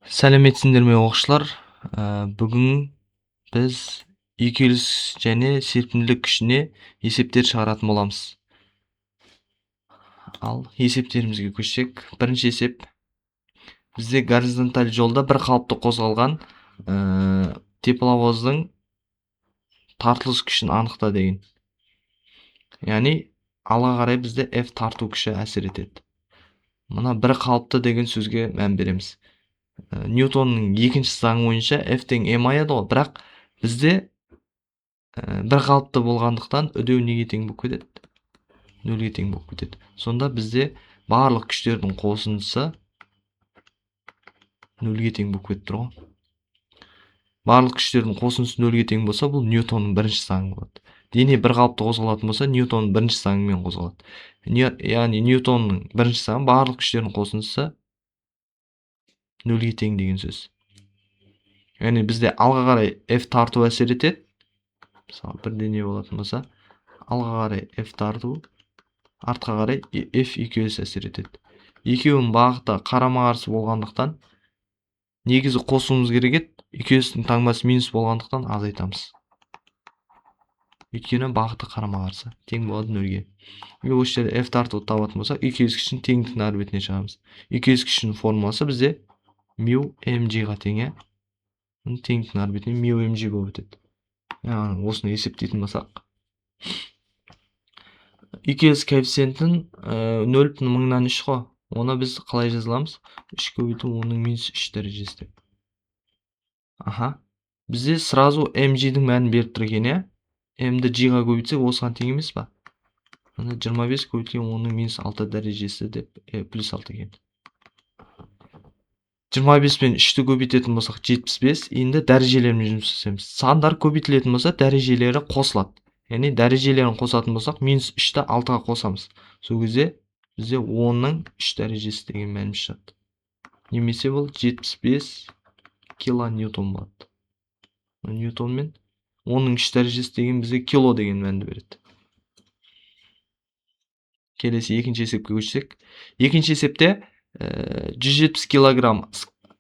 Сәлеметсіңдер ме оқушылар? Бүгін біз үйкеліс және серпімділік күшіне есептер шығаратын боламыз. Ал есептерімізге көшсек, бірінші есеп. Бізде горизонталь жолда бір қалыпты қозғалған тепловоздың тартылыс күшін анықта деген. Яғни алға қарай бізде F тарту күші әсер етеді. Мына бір қалыпты деген сөзге мән береміз. Ньютонның екінші заңы бойынша F тең m аяды ғой, бірақ бізде бір қалыпты болғандықтан үдеу неге тең болып кетеді? Нөлге тең болып кетеді. Сонда бізде барлық күштердің қосындысы нөлге тең болып кетіп тұр ғой. Барлық күштердің қосындысы нөлге тең болса, бұл Ньютонның бірінші заңы болады. Дене бір қалыпты қозғалатын болса, Ньютонның бірінші заңымен қозғалады. Яғни Ньютонның бірінші заңы барлық күштердің қосындысы нөлге тең деген сөз. Яғни бізде алға қарай F тарту әсер етеді. Мысалы, бір дене болатын болса, алға қарай F тарту, артқа қарай F үйкеліс әсер етеді. Екеуінің бағыты қарама-қарсы болғандықтан негізі қосуымыз керек еді. Үйкелістің таңбасы минус болғандықтан азайтамыз. Өйткені бағыты қарама-қарсы, тең болады нөлге. Осы жерде F тарту табатын болсақ, үйкеліс күшін теңдіктің ар бетіне шығарамыз. Үйкеліс күшінің формуласы бізде мю mg-ға тең. Теңдіктің ар бетіне мю mg болып өтеді. Яғни осыны есептейтін болсақ, үйкеліс коэффициентін 0,3 ғой. Оны біз қалай жазыламыз? 3 көбейту 10-3 дәрежесі деп. Бізде сразу mg-дің мәнін беріп тұр екен, иә? m-ді g-ға көбейтсек, осыған тең емес па? 25 көбейтілген 10-6 дәрежесі деп плюс 6 екен. 25 пен 3-ті көбейтетін болсақ 75, енді дәрежелермен жұмыс жасаймыз. Сандар көбейтілетін болса, дәрежелері қосылады. Яғни дәрежелерін қосатын болсақ, минус 3-ті 6-ға қосамыз. Сол кезде бізде 10-ның 3 дәрежесі деген мәніміз шығады. Немесе бұл 75 килоньютон болады. Ньютон мен 10-ның 3 дәрежесі деген бізге кило деген мәнді береді. Келесі екінші есепке көшсек. Екінші есепте 170 килограмм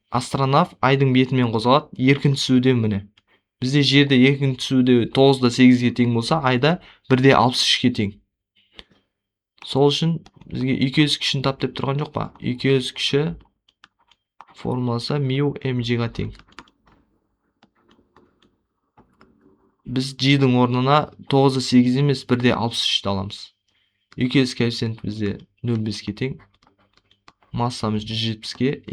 астронавт айдың бетімен қозғалады, еркін түсуде міне. Бізде жерде еркін түсуде 9-да 8-ге тең болса, айда 1-де 63-ге тең. Сол үшін бізге үйкеліс күшін тап деп тұрған жоқ па? Үйкеліс күші формуласы мю mg-ға тең. Біз g-дің орнына 9-да 8 емес, 1-де 63-ді аламыз. Үйкеліс коэффициент бізде 0,5-ге тең. Массамыз 170-ге,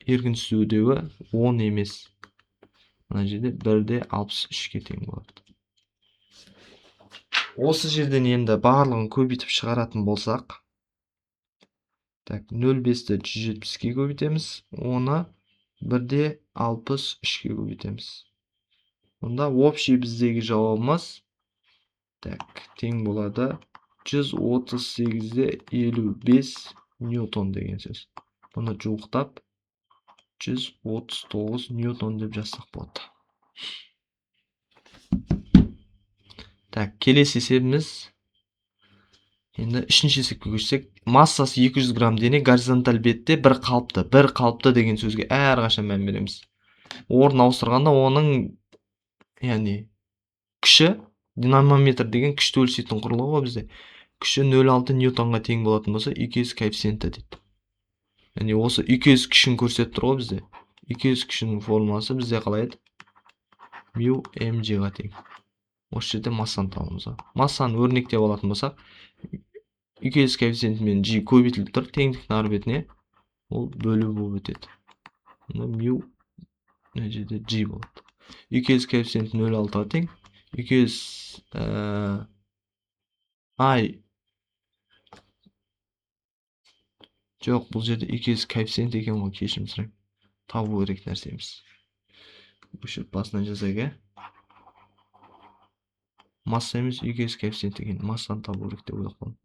еркін түсу үдеуі 10 емес. Мына жерде 1-де 63-ге тең болады. Осы жерден енді барлығын көбейтіп шығаратын болсақ, 0,5-ті 170-ге көбейтеміз, оны 1-де 63-ге көбейтеміз. Онда общий біздегі жауабымыз тең болады 138-де 55 ньютон деген сөз. Бұны жуықтап 139 ньютон деп жазсақ болады. Келесі есебіміз. Енді үшінші есепке көшсек, массасы 200 грамм дене горизонталь бетте бір қалыпты деген сөзге әрқашан мән береміз. Орын ауыстырғанда оның, яғни күші, динамометр деген күшті өлшейтін құрылғы ғой бізде. Күші 0,6 ньютонға тең болатын болса, үйкеліс коэффициенті дейді. Яғни осы үйкеліс күшін көрсетіп тұр ғой бізде. Үйкеліс күшінің формуласы бізде қалай еді? Мю mg-ға тең. Осы жерде массаны табамыз. Массаны өрнектеп алатын болсақ, үйкеліс коэффициентімен g көбейтіліп тұр, теңдіктің ар бетіне ол бөлу болып өтеді. Мю мына жерде g болады. Үйкеліс коэффициенті 0,6-ға тең. Үйкеліс жоқ, бұл жерде үйкеліс коэффициент екен ғой, кешірім сұраймын. Табу керек нәрсеміз. Өшіріп басынан жазайық. Масса емес, үйкеліс коэффициент екен. Массаны табу керек деп ойлап қалдым.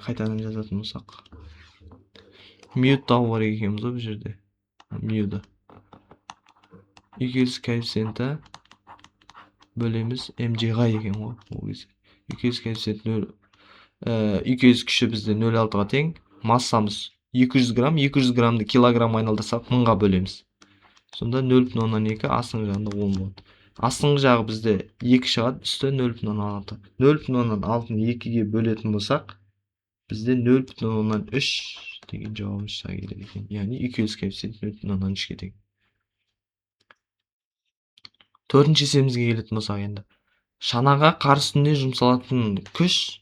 Қайтадан жазатын болсақ. Мьюді табу керек екенбіз ғой бұл жерде. Мьюді. Үйкеліс коэффициенті бөлеміз mg-ға екен ғой ол кезде. UKS коэффициент 0. UKS күші бізде 0,6-ға тең. Массамыз 200 грамм. 200 граммды килограмм айналдырсақ 1000-ға бөлеміз. Сонда 0,2 астыңғы жағында 10 болады. Астыңғы жағы бізде 2 шығады, үсті 0,6. 0,6-ны 2-ге бөлетін болсақ, бізде 0,3 деген жауабымыз шыға келеді екен. Яғни UKS коэффициент 0,3-ге тең. Төртінші есебімізге келетін болсақ енді. Шанаға қар үстінде жұмсалатын күш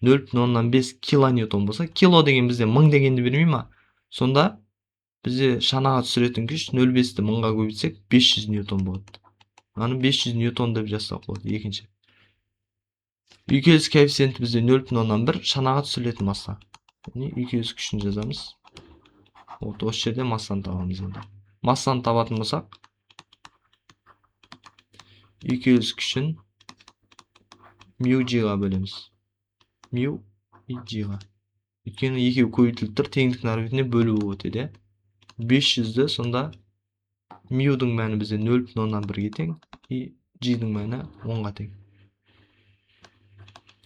0,5 килоньютон болса, кило деген бізде 1000 дегенді бермей ма? Сонда бізде шанаға түсіретін күш 0,5-ті 1000-ға көбейтсек 500 ньютон болады. Аны 500 ньютон деп жазсақ болады. Екінші. UKS коэффициенті бізде 0,1 шанаға түсірілетін масса. Яғни UKS күшін жазамыз. Вот осы жерде массаны табамыз енді. Массаны табатын болсақ, UKS күшін μg-ға бөлеміз. Мю g-ға. Өйткені екеуі көбейтіліп тұр, теңдіктің әрбетіне бөлу өтеді. 500-ді сонда мюдің мәні бізде 0,1-ге тең, g-дің мәні 10-ға тең.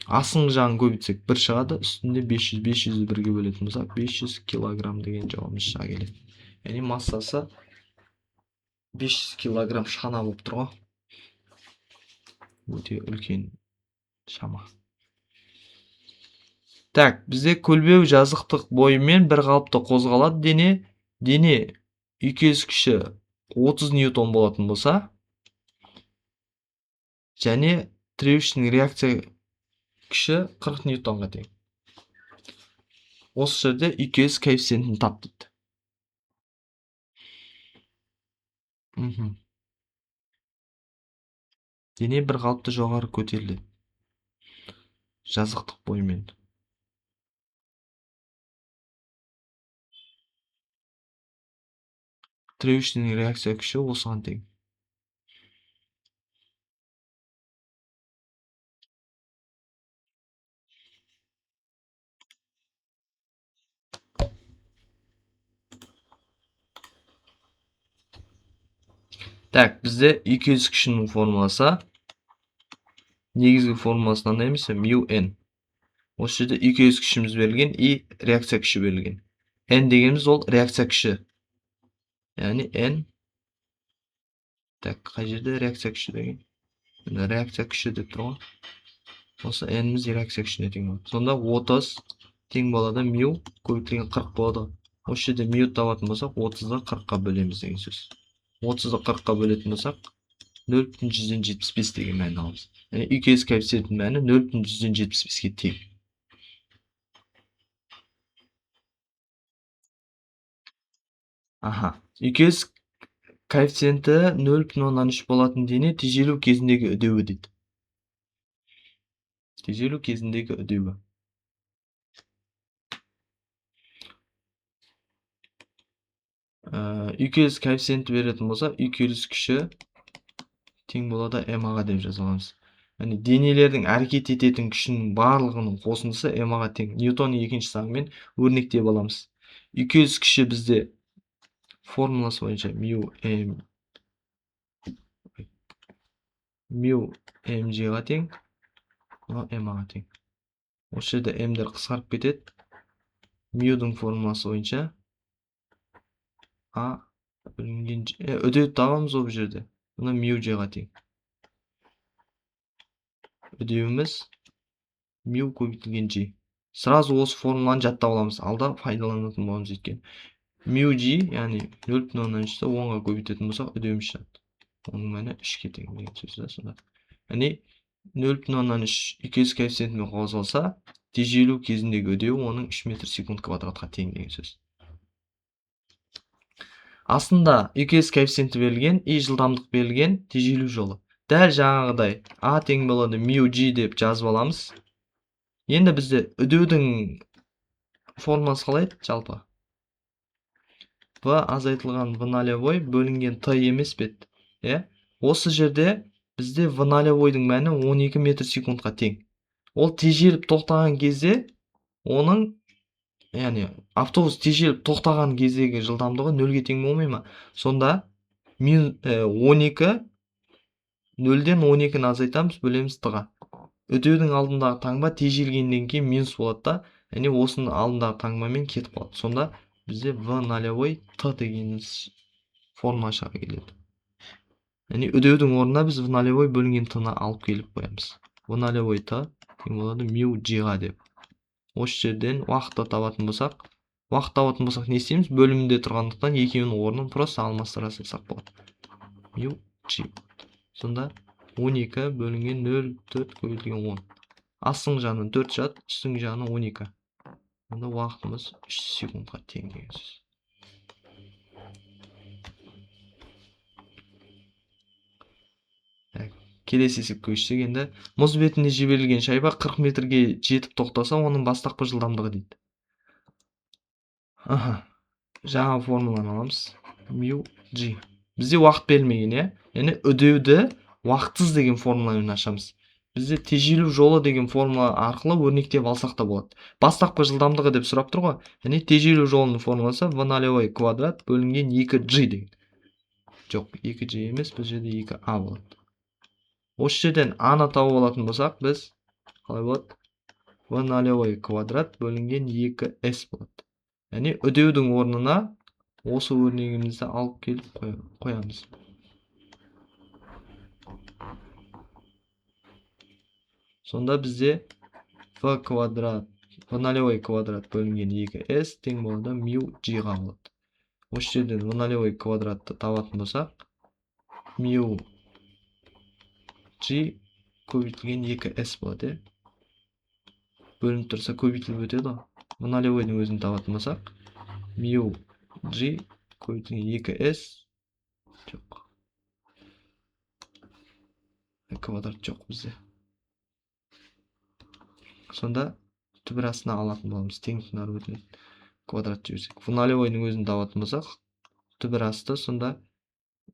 Астыңғы жағын көбейтсек 1 шығады, үстінде 500, 500-ді 1-ге бөлетін болсақ, 500 килограмм деген жауабымыз шыға келеді. Яғни массасы 500 килограмм шана болып тұр ғой. Өте үлкен шама. Так, бізде көлбеу жазықтық бойымен бір қалыпта қозғалады дене UKS күші 30 ньютон болатын болса, және тіреуіштің реакция күші 40 ньютонға тең. Осы жерде UKS коэффициентін тап дейді. Дене бір қалыпта жоғары көтеріледі. Жазықтық бойымен. Тіреуіштің реакция күші осыған тең. Так, бізде UKS күшінің формуласы негізгі формуласы қандай емес, μn. Осы жерде UKS күшіміз берілген, и реакция күші берілген. N дегеніміз ол реакция күші. Яғни N. Так, қай жерде реакция күші деген? Реакция күші деп тұр ғой. Осы N-міз реакция күшіне тең болады. Сонда 30 тең болады, μ көбейтілген 40 болады. Осы жерде μ табатын болсақ, 30-ды 40-қа бөлеміз деген сөз. 30-ды 40-қа бөлетін болсақ, 0,175 деген мәні аламыз. Яғни UKS коэффициентінің мәні 0,175-ге тең. UKS коэффициенті 0,3 болатын дене тежелу кезіндегі үдеуі дейді. Тежелу кезіндегі үдеуі. UKS коэффициенті беретін болса, UKS күші тең болады m-ға деп жазаламыз. Яғни денелердің әрекет ететін күшінің барлығының қосындысы m-ға тең. Ньютонның екінші заңымен өрнектеп аламыз. UKS күші бізде формуласы бойынша μ mg-ға тең, m-ға тең. Осы жерде m-дер қысқарып кетеді. μ-дің формуласы бойынша а бөлінген үдеуді табамыз ол жерде. Бұны μg-ға тең. Үдеуіміз μ көбейтілген g. Сразу осы формуланы жаттап аламыз. Алда пайдаланатын боламыз екен. μg, яғни 0,3-ті 10-ға көбейтетін болсақ, үдеуіміз шығады. Оның мәні 3-ке тең деген сөз сонда. Яғни 0,3 UKS коэффициентімен қозғалса, тежелу кезіндегі үдеу оның 3 метр секунд квадратқа тең деген сөз. Астында UKS коэффициенті берілген, и жылдамдық берілген, тежелу жолы. Дәл жаңағыдай А тең болады μg деп жазып аламыз. Енді бізде үдеудің формуласы қалай еді жалпы? В азайтылған В нолевой бөлінген Т емес бет. Осы жерде бізде В нолевойдың мәні 12 метр секундқа тең. Ол тежеліп тоқтаған кезде, оның, яғни автобус тежеліп тоқтаған кездегі жылдамдығы 0-ге тең болмай ма? Сонда 12 нөлден 12-ні азайтамыз, бөлеміз т-ға. Өтеудің алдындағы таңба тежелгенден кейін минус болады да, яғни осының алдындағы таңбамен кетіп қалады. Сонда бізде v нолевой т дегеніміз формула шыға келеді. Яғни өтеудің орнына біз v нолевой бөлінген т-ны алып келіп қоямыз. v нолевой т тең болады мю g-ға деп. Осы жерден уақытты табатын болсақ, не істейміз? Бөлімінде тұрғандықтан екеуінің орнын просто алмастыра салсақ болады. Мю g. Сонда 12 бөлінген 0,4 көбейтілген 10. Астың жағынан 4 жат, үстің жағынан 12. Сонда уақытымыз 3 секундқа тең деген сөз. Келесі есепке көшсек, енді мұз бетінде жіберілген шайба 40 метрге жетіп тоқтаса, оның бастапқы жылдамдығы дейді. Жаңа формуланы аламыз. Мю g. Бізде уақыт берілмеген, яғни үдеуді уақытсыз деген формуламен ашамыз. Бізде тежелу жолы деген формула арқылы өрнектеп алсақ та болады. Бастапқы жылдамдығы деп сұрап тұр ғой. Яғни тежелу жолының формуласы v нолевой квадрат бөлінген 2g деген. Жоқ, 2g емес, бұл жерде 2a болады. Осы жерден a-ны тауып алатын болсақ, біз қалай болады? v нолевой квадрат бөлінген 2s болады. Яғни үдеудің орнына осы өрнегімізді алып келіп қоямыз. Сонда бізде v нолевой квадрат бөлінген 2s тең болады мю g-ға болады. Осы жерден v нолевой квадратты табатын болсақ, мю g көбейтілген 2s болады. Бөлініп тұрса көбейтіліп өтеді. v нолевойдың өзін табатын болсақ, мю g көбейтілген 2s жоқ. Квадрат жоқ бізде. Сонда түбір астына алатын боламыз. Теңдіктің ары өтінен квадрат жіберсек. v нолевойдың өзін табатын болсақ, түбір асты сонда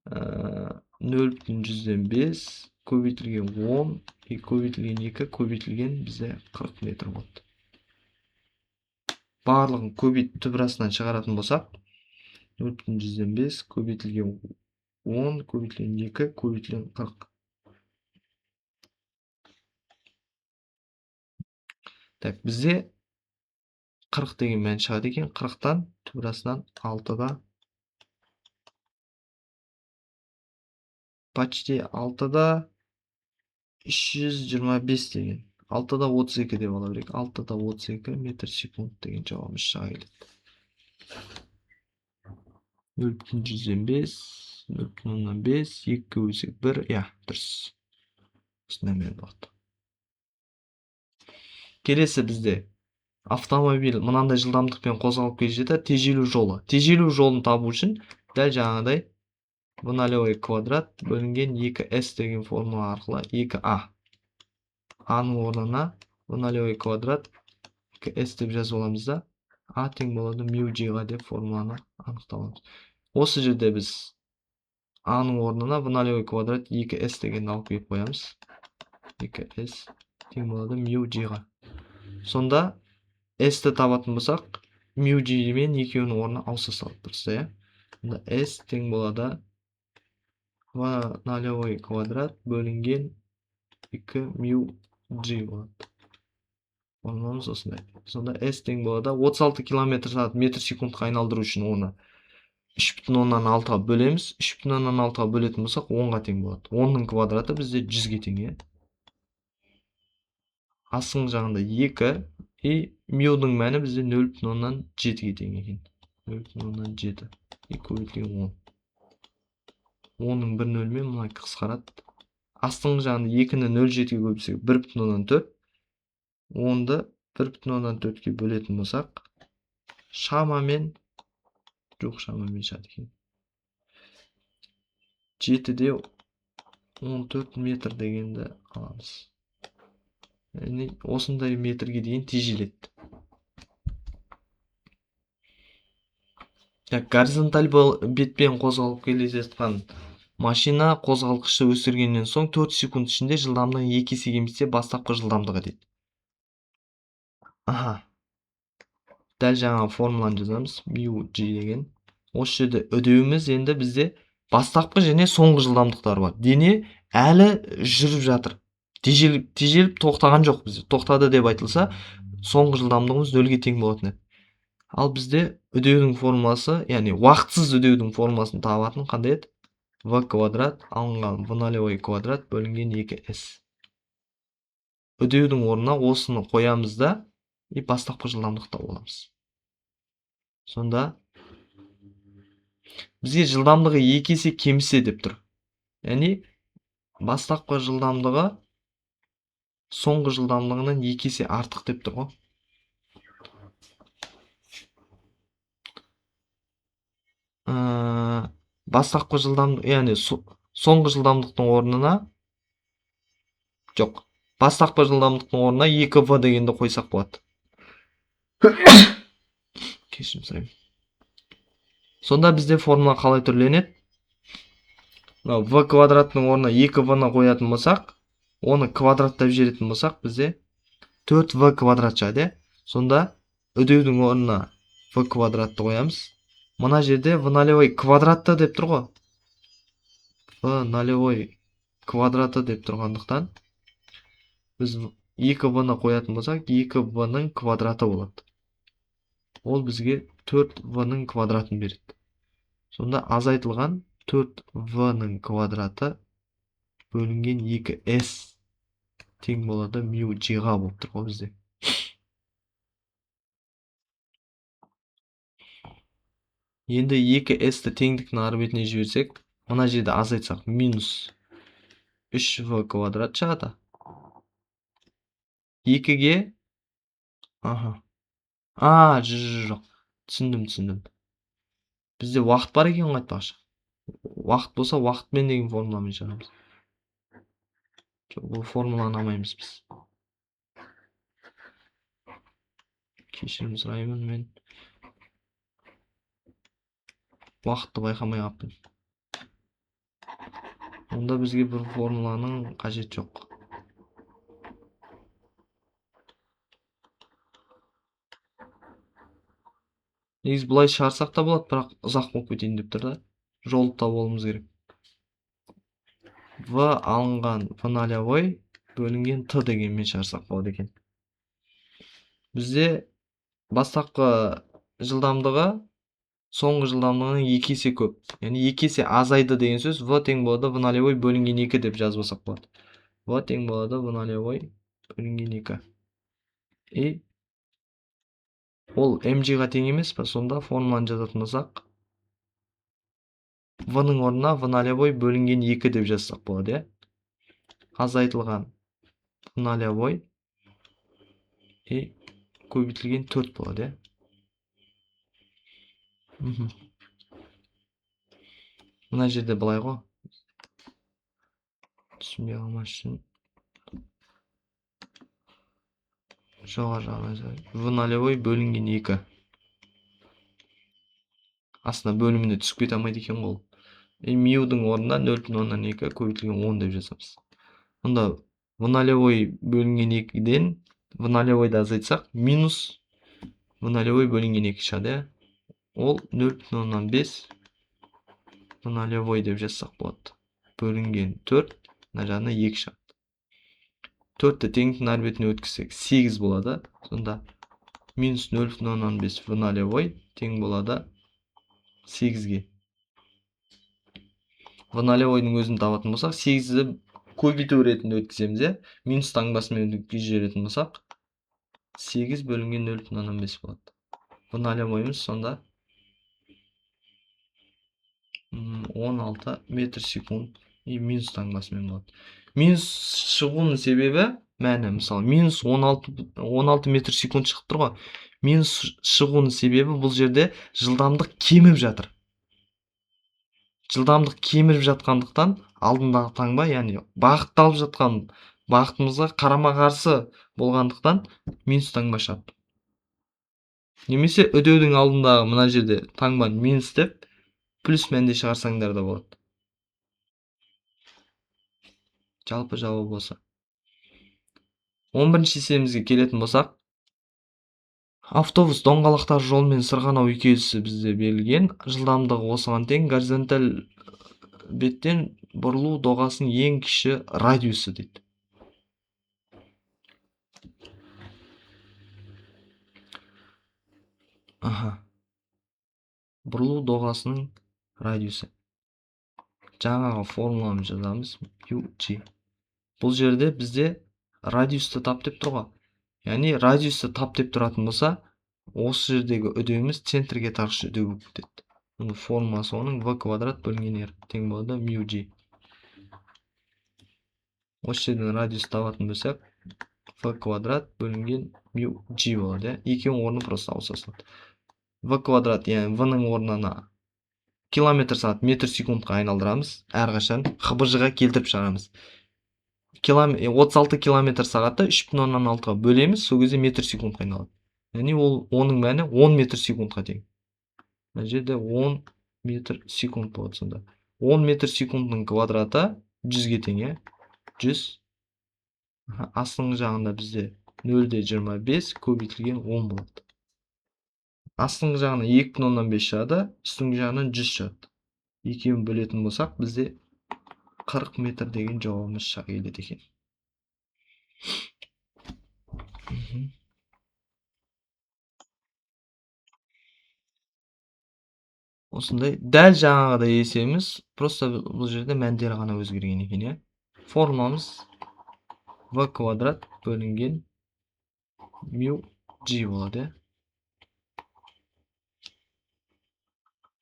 0,5 көбейтілген 10 көбейтілген 2 көбейтілген бізде 40 метр болды. Барлығын көбейт түбір астынан шығаратын болсақ, 0,5 көбейтілген 10 көбейтілген 2 көбейтілген 40. Так, бізде 40 деген мән шығады екен. 40-тан түбір астынан 6-да почти 6-да 325 деген. 6-да 32 деп ала берейік. 6-да 32 метр секунд деген жауабымыз шыға келеді. 0,125, 0,5, 2 бөлсек 1, дұрыс. Осындай мән болады. Келесі бізде автомобиль мынандай жылдамдықпен қозғалып келе жатыр, тежелу жолы. Тежелу жолын табу үшін дәл жаңағыдай v нолевой квадрат бөлінген 2s деген формула арқылы 2a. a-ның орнына v нолевой квадрат 2s деп жазып аламыз да, a тең болады мю g-ға деп формуланы анықталамыз. Осы жерде біз a-ның орнына v нолевой квадрат 2s деген алып келіп қоямыз. 2s тең болады мю g-ға. Сонда s-ті табатын болсақ, мю g мен екеуінің орны ауыса салып тұрса, сонда s тең болады v нолевой квадрат бөлінген 2 мю g болады. Формуламыз осындай. Сонда s тең болады 36 км/сағат метр секундқа айналдыру үшін оны 3,6-ға бөлеміз. 3,6-ға бөлетін болсақ 10-ға тең болады. 10-ның квадраты бізде 100-ге тең. Астың жағында 2 мюдің мәні бізде 0,7-ге тең екен. 0,7 көбейтілген 10. 10-ның 1 нөлмен мұнай қысқарады. Астың жағында 2-ні 0,7-ге көбейтсек 1,4. 10-ды 1,4-ге бөлетін болсақ, шамамен шығады екен. 7-де 14 метр дегенді аламыз. Осындай метрге дейін тежеледі. Горизонталь бетпен қозғалып келе жатқан машина қозғалғышты өсіргеннен соң 4 секунд ішінде жылдамдығын 2 есе кемітсе бастапқы жылдамдығы дейді. Дәл жаңа формуланы жазамыз. Мю g деген. Осы жерде үдеуіміз енді бізде бастапқы және соңғы жылдамдықтар бар. Дене әлі жүріп жатыр. Тежеліп тоқтаған жоқ бізде. Тоқтады деп айтылса, соңғы жылдамдығымыз 0-ге тең болатын еді. Ал бізде үдеудің формуласы, яғни уақытсыз үдеудің формуласын табатын қандай еді? В квадрат алынған В нолевой квадрат бөлінген 2s. Үдеудің орнына осыны қоямыз да, бастапқы жылдамдықта боламыз. Сонда бізге жылдамдығы 2 есе кемісе деп тұр. Яғни бастапқы жылдамдығы соңғы жылдамдығынан 2 есе артық деп тұр ғой. Бастапқы жылдамдық, яғни соңғы жылдамдықтың орнына жоқ. Бастапқы жылдамдықтың орнына 2v дегенді қойсақ болады. Кешірім сұраймын. Сонда бізде формула қалай түрленеді? В квадраттың орнына 2v-ны қоятын болсақ, оны квадраттап жіберетін болсақ, бізде 4v квадрат шығады. Сонда үдеудің орнына v квадратты қоямыз. Мына жерде v нолевой квадратты деп тұр ғой. В нолевой квадраты деп тұрғандықтан біз 2v-ны қоятын болсақ, 2v-ның квадраты болады. Ол бізге 4v-ның квадратын береді. Сонда азайтылған 4v-ның квадраты бөлінген 2s тең болады мю g-ға болып тұр ғой бізде. Енді 2s-ті теңдіктің ар бетіне жіберсек, мына жерде азайтсақ минус 3v квадрат шығады. 2-ге жоқ. Түсіндім. Бізде уақыт бар екен ғой айтпақшы. Уақыт болса, уақытмен деген формуламен шығарамыз. Жоқ, бұл формуланы алмаймыз біз. Кешірім сұраймын, мен уақытты байқамай қаптым. Онда бізге бір формуланың қажет жоқ. Негізі бұлай шығарсақ та болады, бірақ ұзақ болып кетейін деп тұр да. Жолды табуымыз керек. В алынған В нолевой бөлінген Т дегенмен шығарсақ болады екен. Бізде бастапқы жылдамдығы соңғы жылдамдығынан 2 есе көп. Яғни 2 есе азайды деген сөз В тең болады В нолевой бөлінген 2 деп жазбасақ болады. В тең болады В нолевой бөлінген 2. И ол mg-ға тең емес па? Сонда формуланы жазатын болсақ, В-ның орнына В нолевой бөлінген 2 деп жазсақ болады, е? Азайтылған В нолевой и көбейтілген 4 болады, е? Мына жерде былай ғой. Түсінбей қалмас үшін. Жоғары В нолевой бөлінген 2. Астына бөліміне түсіп кете алмайды екен ғой. Мюдің орнына 0,2 көбейтілген 10 деп жазамыз. Онда В нолевой бөлінген 2-ден В нолевойды азайтсақ, минус В нолевой бөлінген 2 шығады. Ол 0,5 В нолевой деп жазсақ болады. Бөлінген 4, мына жағына 2 шығады. 4-ті теңдіктің ар бетіне өткізсек 8 болады. Сонда минус 0,5 В нолевой тең болады 8-ге. В нолевойдың өзін табатын болсақ, 8-ді көбейту ретінде өткіземіз, минус таңбасымен өткізіп жіберетін болсақ, 8 бөлінген 0,5 болады. В нолевойымыз сонда 16 метр секунд минус таңбасымен болады. Минус шығуының себебі мәні, мысалы, минус 16 метр секунд шығып тұр ғой. Минус шығуының себебі бұл жерде жылдамдық кеміп жатыр. Жылдамдық кеміп жатқандықтан алдындағы таңба, яғни бағытталып жатқан бағытымызға қарама-қарсы болғандықтан минус таңба шығады. Немесе үдеудің алдындағы мына жерде таңбаны минус деп плюс мәнде шығарсаңдар да болады. Жалпы жауабы болса. 11-ші есебімізге келетін болсақ, автобус доңғалақтар жолмен Сырғанау үйкелісі бізде берілген. Жылдамдығы осыған тең. Горизонталь беттен бұрылу доғасының ең кіші радиусы дейді. Бұрылу доғасының радиусы. Жаңағы формуламызды жазамыз. UG. Бұл жерде бізде радиусты тап деп тұр ғой. Яғни радиусты тап деп тұратын болса, осы жердегі үдеуіміз центрге тарқышы үдеу болып кетеді. Оның формуласы оның v квадрат бөлінген r тең болады μg. Осы жерден радиус табатын болсақ, v квадрат бөлінген μg болады. Екеуінің орны просто ауыса салады. v квадрат, яғни v-ның орнына километр сағат метр секундқа айналдырамыз. Әрқашан хбж-ға келтіріп шығарамыз. 36 километр сағатты 3,6-ға бөлеміз, сол кезде метр секундқа айналады. Яғни оның мәні 10 метр секундқа тең. Мына жерде 10 метр секунд болады сонда. 10 метр секундның квадраты 100-ге тең, 100. Астыңғы жағында бізде 0,25 көбейтілген 10 болады. Астыңғы жағына 2,5 шығады, үстіңгі жағынан 100 шығады. Екеуін бөлетін болсақ, бізде 40 метр деген жауабымыз шыға келеді екен. Осындай дәл жаңағыдай есебіміз, просто бұл жерде мәндері ғана өзгерген екен. Формуламыз v квадрат бөлінген μg болады.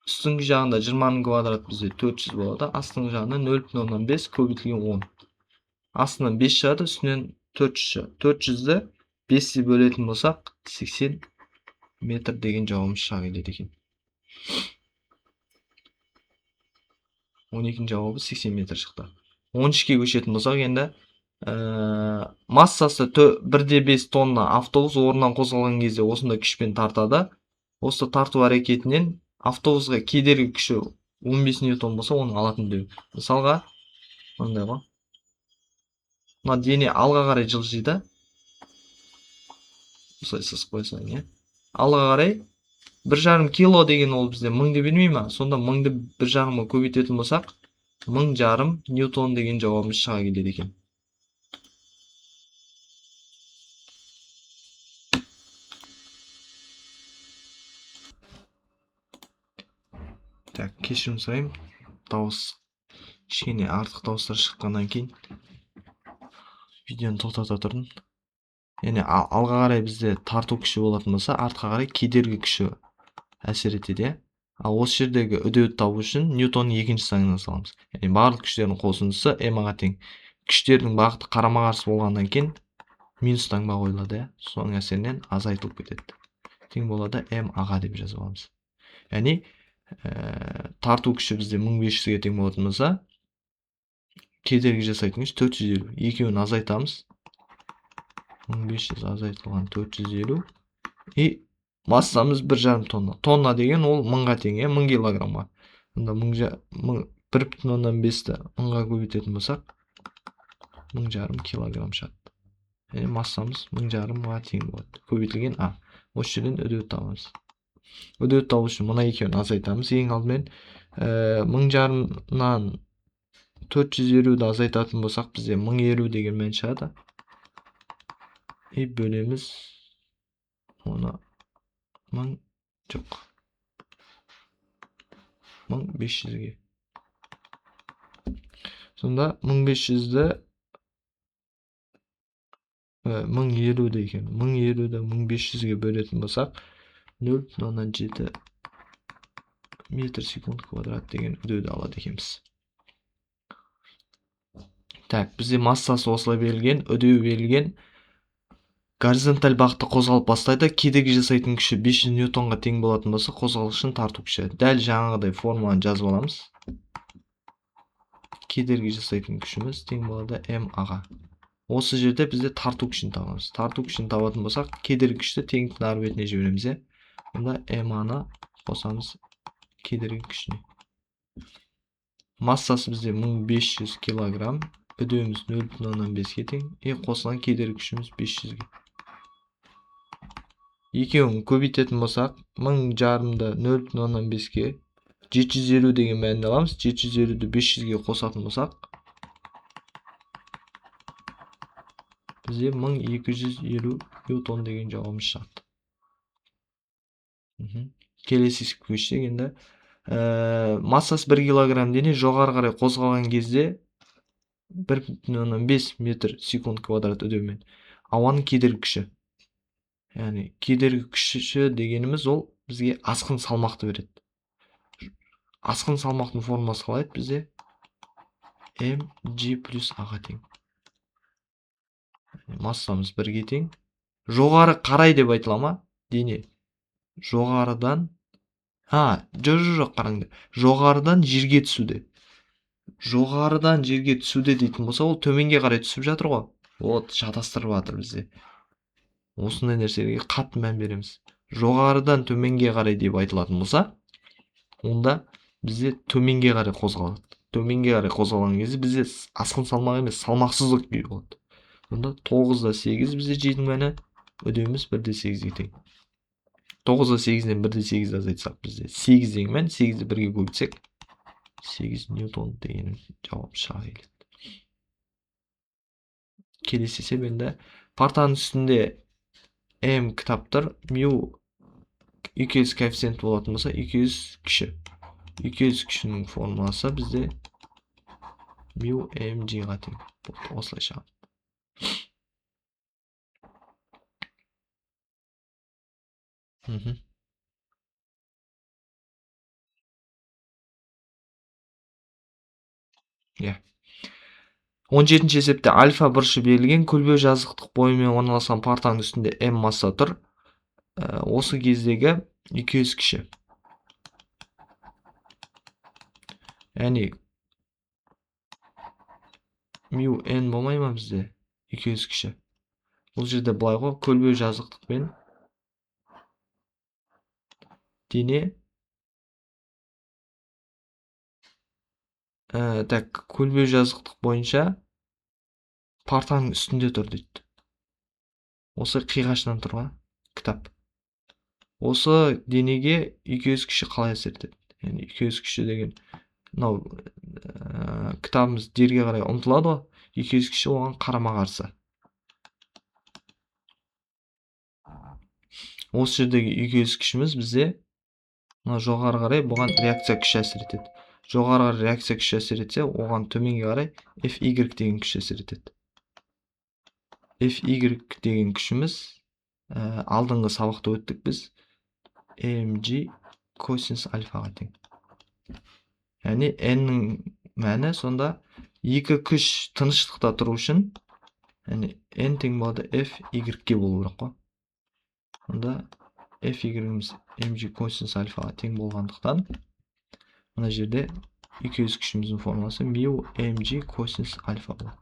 Үстіңгі жағында 20-ның квадрат бізде 400 болады. Астыңғы жағында 0,5 көбейтілген 10. Астынан 5 шығады, үстінен 400 шығады. 400-ді 5-те бөлетін болсақ, 80 метр деген жауабымыз шыға келеді екен. 12-дің жауабы 80 метр шықты. 13-ке көшетін болсақ, енді массасы 1,5 тонна автобус орнынан қозғалған кезде осында күшпен тартады. Осы тарту әрекетінен автобусға кедергі күші 15 ньютон болса, оны алатын деу. Мысалға, мынандай ғой. Мына дене алға қарай жылжиды. Осылай сызып қойсаң, алға қарай 1,5 кило деген ол бізде 1000-ді бермей ма? Сонда 1000-ді 1,5-ға көбейтетін болсақ, 1000,5 ньютон деген жауабымыз шыға келеді екен. Так, кешірім сұрайым. Дауыс кішкене артық дауыстар шыққаннан кейін видеоны тоқтата тұрдым. Яғни алға қарай бізде тарту күші болатын болса, артқа қарай кедергі күші әсер етеді. Ал осы жердегі үдеуді табу үшін Ньютонның екінші заңына саламыз. Яғни барлық күштердің қосындысы m-ға тең. Күштердің бағыты қарама-қарсы болғаннан кейін минус таңба қойылады. Соның әсерінен азайтылып кетеді. Тең болады m-ға деп жазып аламыз. Яғни тарту күші бізде 1500-ге тең болатын болса, кедергі жасайтын күш 450. Екеуін азайтамыз. 1500 азайтылған 450. И массамыз 1,5 тонна. Тонна деген ол 1000-ға тең, 1000 килограммға. Онда 1,5-ті 1000-ға көбейтетін болсақ, 1,5 килограмм шығады. Яғни массамыз 1,5-ға тең болады. Көбейтілген а. Осы жерден үдеуді табамыз. Үдеуді табу үшін мына екеуін азайтамыз. Ең алдымен 1,5-нан 450-ді азайтатын болсақ, бізде 1050 деген мән шығады. И бөлеміз оны 1000 жоқ. 1500-ге. Сонда 1500-ді 1050 деген. 1050-ді 1500-ге бөлетін болсақ, 0,7 метр секунд квадрат деген үдеуді алады екенбіз. Так, бізде массасы осылай берілген, үдеу берілген. Горизонталь бағытта қозғалып бастайды. Кедергі жасайтын күші 500 ньютонға тең болатын болса, қозғалышын тарту күші. Дәл жаңағыдай формуланы жазып аламыз. Кедергі жасайтын күшіміз тең болады m-ға. Осы жерде бізде тарту күшін табамыз. Тарту күшін табатын болсақ, кедергі күшті теңдіктің ар бетіне жібереміз. Онда m-ны қосамыз кедергі күшіне. Массасы бізде 1500 килограмм. Үдеуіміз 0,5-ге тең. Қосылған кедергі күшіміз 500-ге. Екеуін көбейтетін болсақ, 1000,5-ді 0,5-ге 750 деген мәнді аламыз. 750-ді 500-ге қосатын болсақ, бізде 1250 ньютон деген жауабымыз шығады. Келесі көшсек енді массасы 1 килограмм дене жоғары қарай қозғалған кезде 1,5 метр секунд квадрат үдеумен ауаның кедергі күші. Яғни кедергі күші дегеніміз ол бізге асқын салмақты береді. Асқын салмақтың формуласы қалай еді бізде? mg плюс a-ға тең. Массамыз 1-ге тең. Жоғары қарай деп айтыла ма? Дене жоғарыдан жоқ қараңдар. Жоғарыдан жерге түсуде. Жоғарыдан жерге түсуде дейтін болса, ол төменге қарай түсіп жатыр ғой. Вот, шатастырып жатыр бізде. Осындай нәрселерге қатты мән береміз. Жоғарыдан төменге қарай деп айтылатын болса, онда бізде төменге қарай қозғалады. Төменге қарай қозғалған кезде бізде асқын салмақ емес, салмақсыздық күйі болады. Онда 9-да 8 бізде G-дің мәні, үдеуіміз 1-де 8-ге тең. 9-да 8-ден 1-де 8 азайтсақ бізде 8 деген мән, 8-ді 1-ге көбейтсек 8 ньютон деген жауап шыға келеді. Келесі есебінде партаның үстінде m кітаптар мю 200 коэффициент болатын болса, 200 кіші. 200 кішінің формуласы бізде мю mg-ға тең. Осылайша. Yeah. 17-ші есепте альфа бұрышы берілген, көлбеу жазықтық бойымен орналасқан партаның үстінде m масса тұр. Осы кездегі 200 кіші. Яғни мю n болмай ма бізде? 200 кіші. Бұл жерде былай ғой, көлбеу жазықтықпен дене көлбеу жазықтық бойынша партаның үстінде тұр дейді. Осы қиғашынан тұрға кітап. Осы денеге 200 кіші қалай әсер етеді? Яғни 200 кіші деген кітабымыз жерге қарай ұмтылады ғой, 200 кіші оған қарама қарсы. Осы жердегі 200 кішіміз бізде жоғары қарай бұған реакция күші әсер етеді. Жоғары қарай реакция күші әсер етсе, оған төменге қарай Fy деген күш әсер етеді. Fy деген күшіміз алдыңғы сабақта өттік біз mg косинус альфаға тең. Яғни n-нің мәні сонда екі күш тыныштықта тұру үшін, яғни n тең болады Fy-ге болу керек қой. Онда Fy-іміз mg косинус альфаға тең болғандықтан, мына жерде 200 күшіміздің формуласы мю mg косинус альфа болады.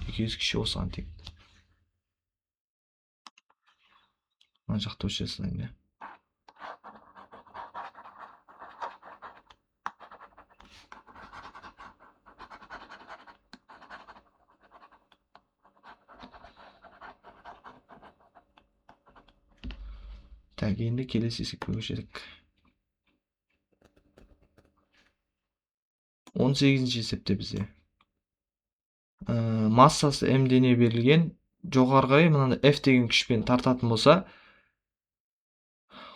200 күші осыған тең. Мына жақта өшесіліңді. Енді келесі есепке көшелік. 18-ші есепте бізде массасы m дене берілген, жоғарғы мынандай F деген күшпен тартатын болса,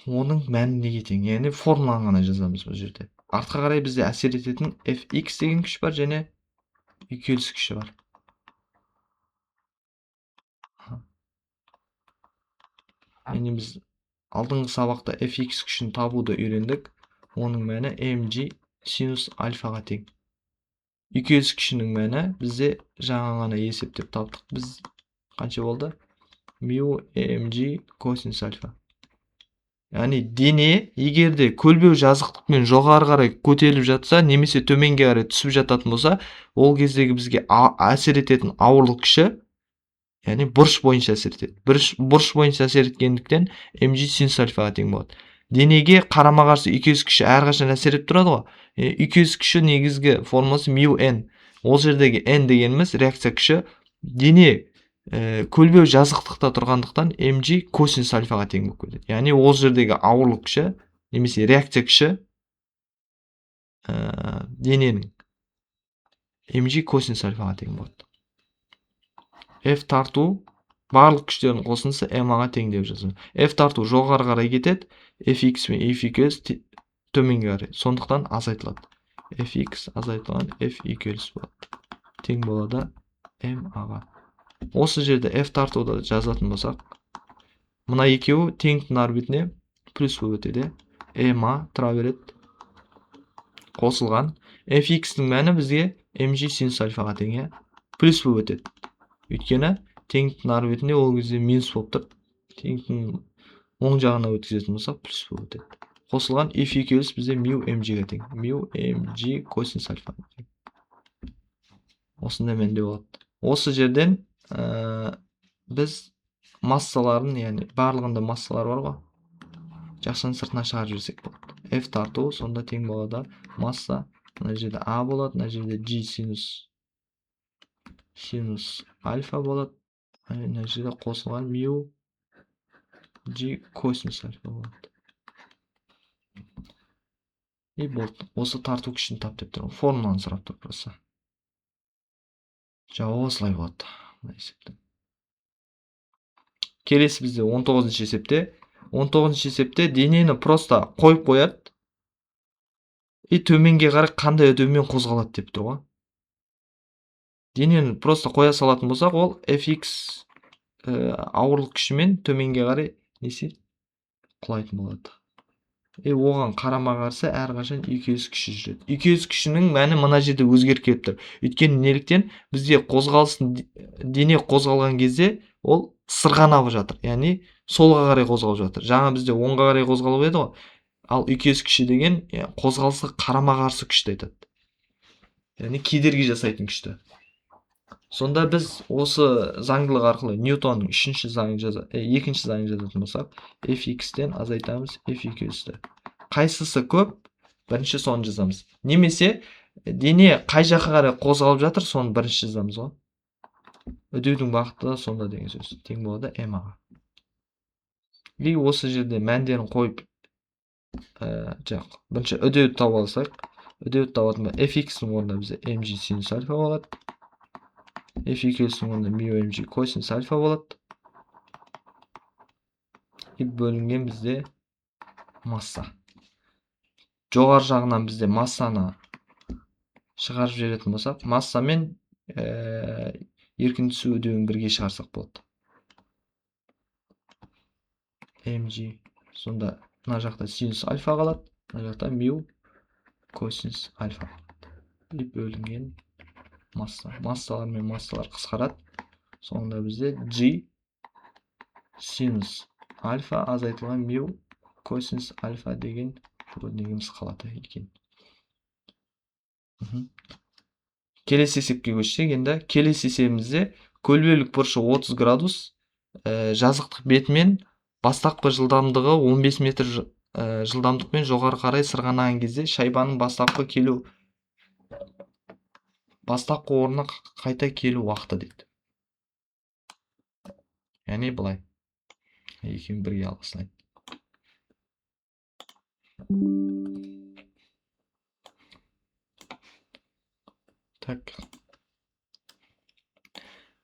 оның мәні неге тең? Яғни формуланы ғана жазамыз бұл жерде. Артқа қарай бізде әсер ететін Fx деген күш бар және 200 күші бар. Яғни біз алдыңғы сабақта Fx күшін табуды үйрендік. Оның мәні mg синус альфаға тең. 200 күшінің мәні бізде жаңа ғана есептеп таптық. Біз қанша болды? Мю mg косинус альфа. Яғни дене егерде көлбеу жазықтықпен жоғары қарай көтеріліп жатса, немесе төменге қарай түсіп жататын болса, ол кездегі бізге әсер ететін ауырлық күші, яғни бұрыш бойынша әсер етеді. Бұрыш бойынша әсер еткендіктен mg синус альфаға тең болады. Денеге қарама қарсы 200 күші әрқашан әсер етіп тұрады ғой. 200 күші негізгі формуласы мю n. Ол жердегі n дегеніміз реакция күші. Дене көлбеу жазықтықта тұрғандықтан mg косинус альфаға тең болып кетеді. Яғни ол жердегі ауырлық күші немесе реакция күші дененің mg косинус альфаға тең болады. F тарту барлық күштердің қосындысы m-ға тең деп жазамын. F тарту жоғары қарай кетеді, fx мен f2 төменге қарай. Сондықтан азайтылады. fx азайтылған f2 болады. Тең болады m-ға. Осы жерде f тартуды жазатын болсақ, мына екеуі теңдіктің орбитіне плюс болып өтеді. m-а тұра береді. Қосылған. fx-дің мәні бізге mg синус альфаға тең, плюс болып өтеді. Өйткені теңдіктің орбитінде ол кезде минус болып тұр. Теңдіктің оң жағына өткізетін болсақ, плюс болып өтеді. Қосылған f2 бізде мю mg-ға тең. Мю mg косинус альфаға тең. Осында менде болады. Осы жерден біз массаларын, яғни барлығында массалар бар ғой, жақшаны сыртына шығарып жіберсек болады. F тарту сонда тең болады масса, мына жерде A болады, мына жерде G синус альфа болады, мына жерде қосылған мю G косинус альфа болады. И болды. Осы тарту күшін тап деп тұрмын. Формуланы сұрап тұр просто. Жауабы осылай болады. Келесі бізде 19-ші есепте. 19-ші есепте денені просто қойып қояды. И төменге қарай қандай үдеумен қозғалады деп тұр ғой. Денені просто қоя салатын болсақ, ол fx ауырлық күшімен төменге қарай несі құлайтын болады. Оған қарама қарсы әрқашан 2s күші жүреді. 2s күшінің мәні мына жерде өзгеріп келіп тұр. Өйткені неліктен бізде қозғалысын дене қозғалған кезде ол сырғанап жатыр. Яғни солға қарай қозғалып жатыр. Жаңа бізде оңға қарай қозғалып еді ғой. Ал 2s күші деген қозғалысқа қарама қарсы күшті айтады. Яғни кедергі жасайтын күшті. Сонда біз осы заңдылық арқылы Ньютонның екінші заңын жазатын болсақ, fx-тен азайтамыз f2-ді. Қайсысы көп? Бірінші соны жазамыз. Немесе дене қай жаққа қарай қозғалып жатыр, соны бірінші жазамыз ғой. Үдеудің бағыты да сонда деген сөз. Тең болады m-ға. И осы жерде мәндерін қойып, бірінші үдеуді тауып алсақ, үдеуді табатын ба fx-ның орнында бізде mg синус альфа болады. f2-ның орнында мю mg косинус альфа болады. И бөлінген бізде масса. Жоғары жағынан бізде массаны шығарып жіберетін болсақ, масса мен еркін түсу үдеуін бірге шығарсақ болады. mg сонда мына жақта синус альфа қалады, мына жақта мю косинус альфа. И бөлінген масса. Массалар мен массалар қысқарады. Соңында бізде G синус альфа азайтылған мю косинус альфа деген көрінігіміз қалады екен. Келесі есепке көшсек, енді келесі есебімізде көлбеулік бұрышы 30 градус, жазықтық бетімен бастапқы жылдамдығы 15 метр жылдамдықпен жоғары қарай сырғанаған кезде шайбаның бастапқы орнына қайта келу уақыты дейді. Яғни былай. Екеуін бірге алғысын. Так.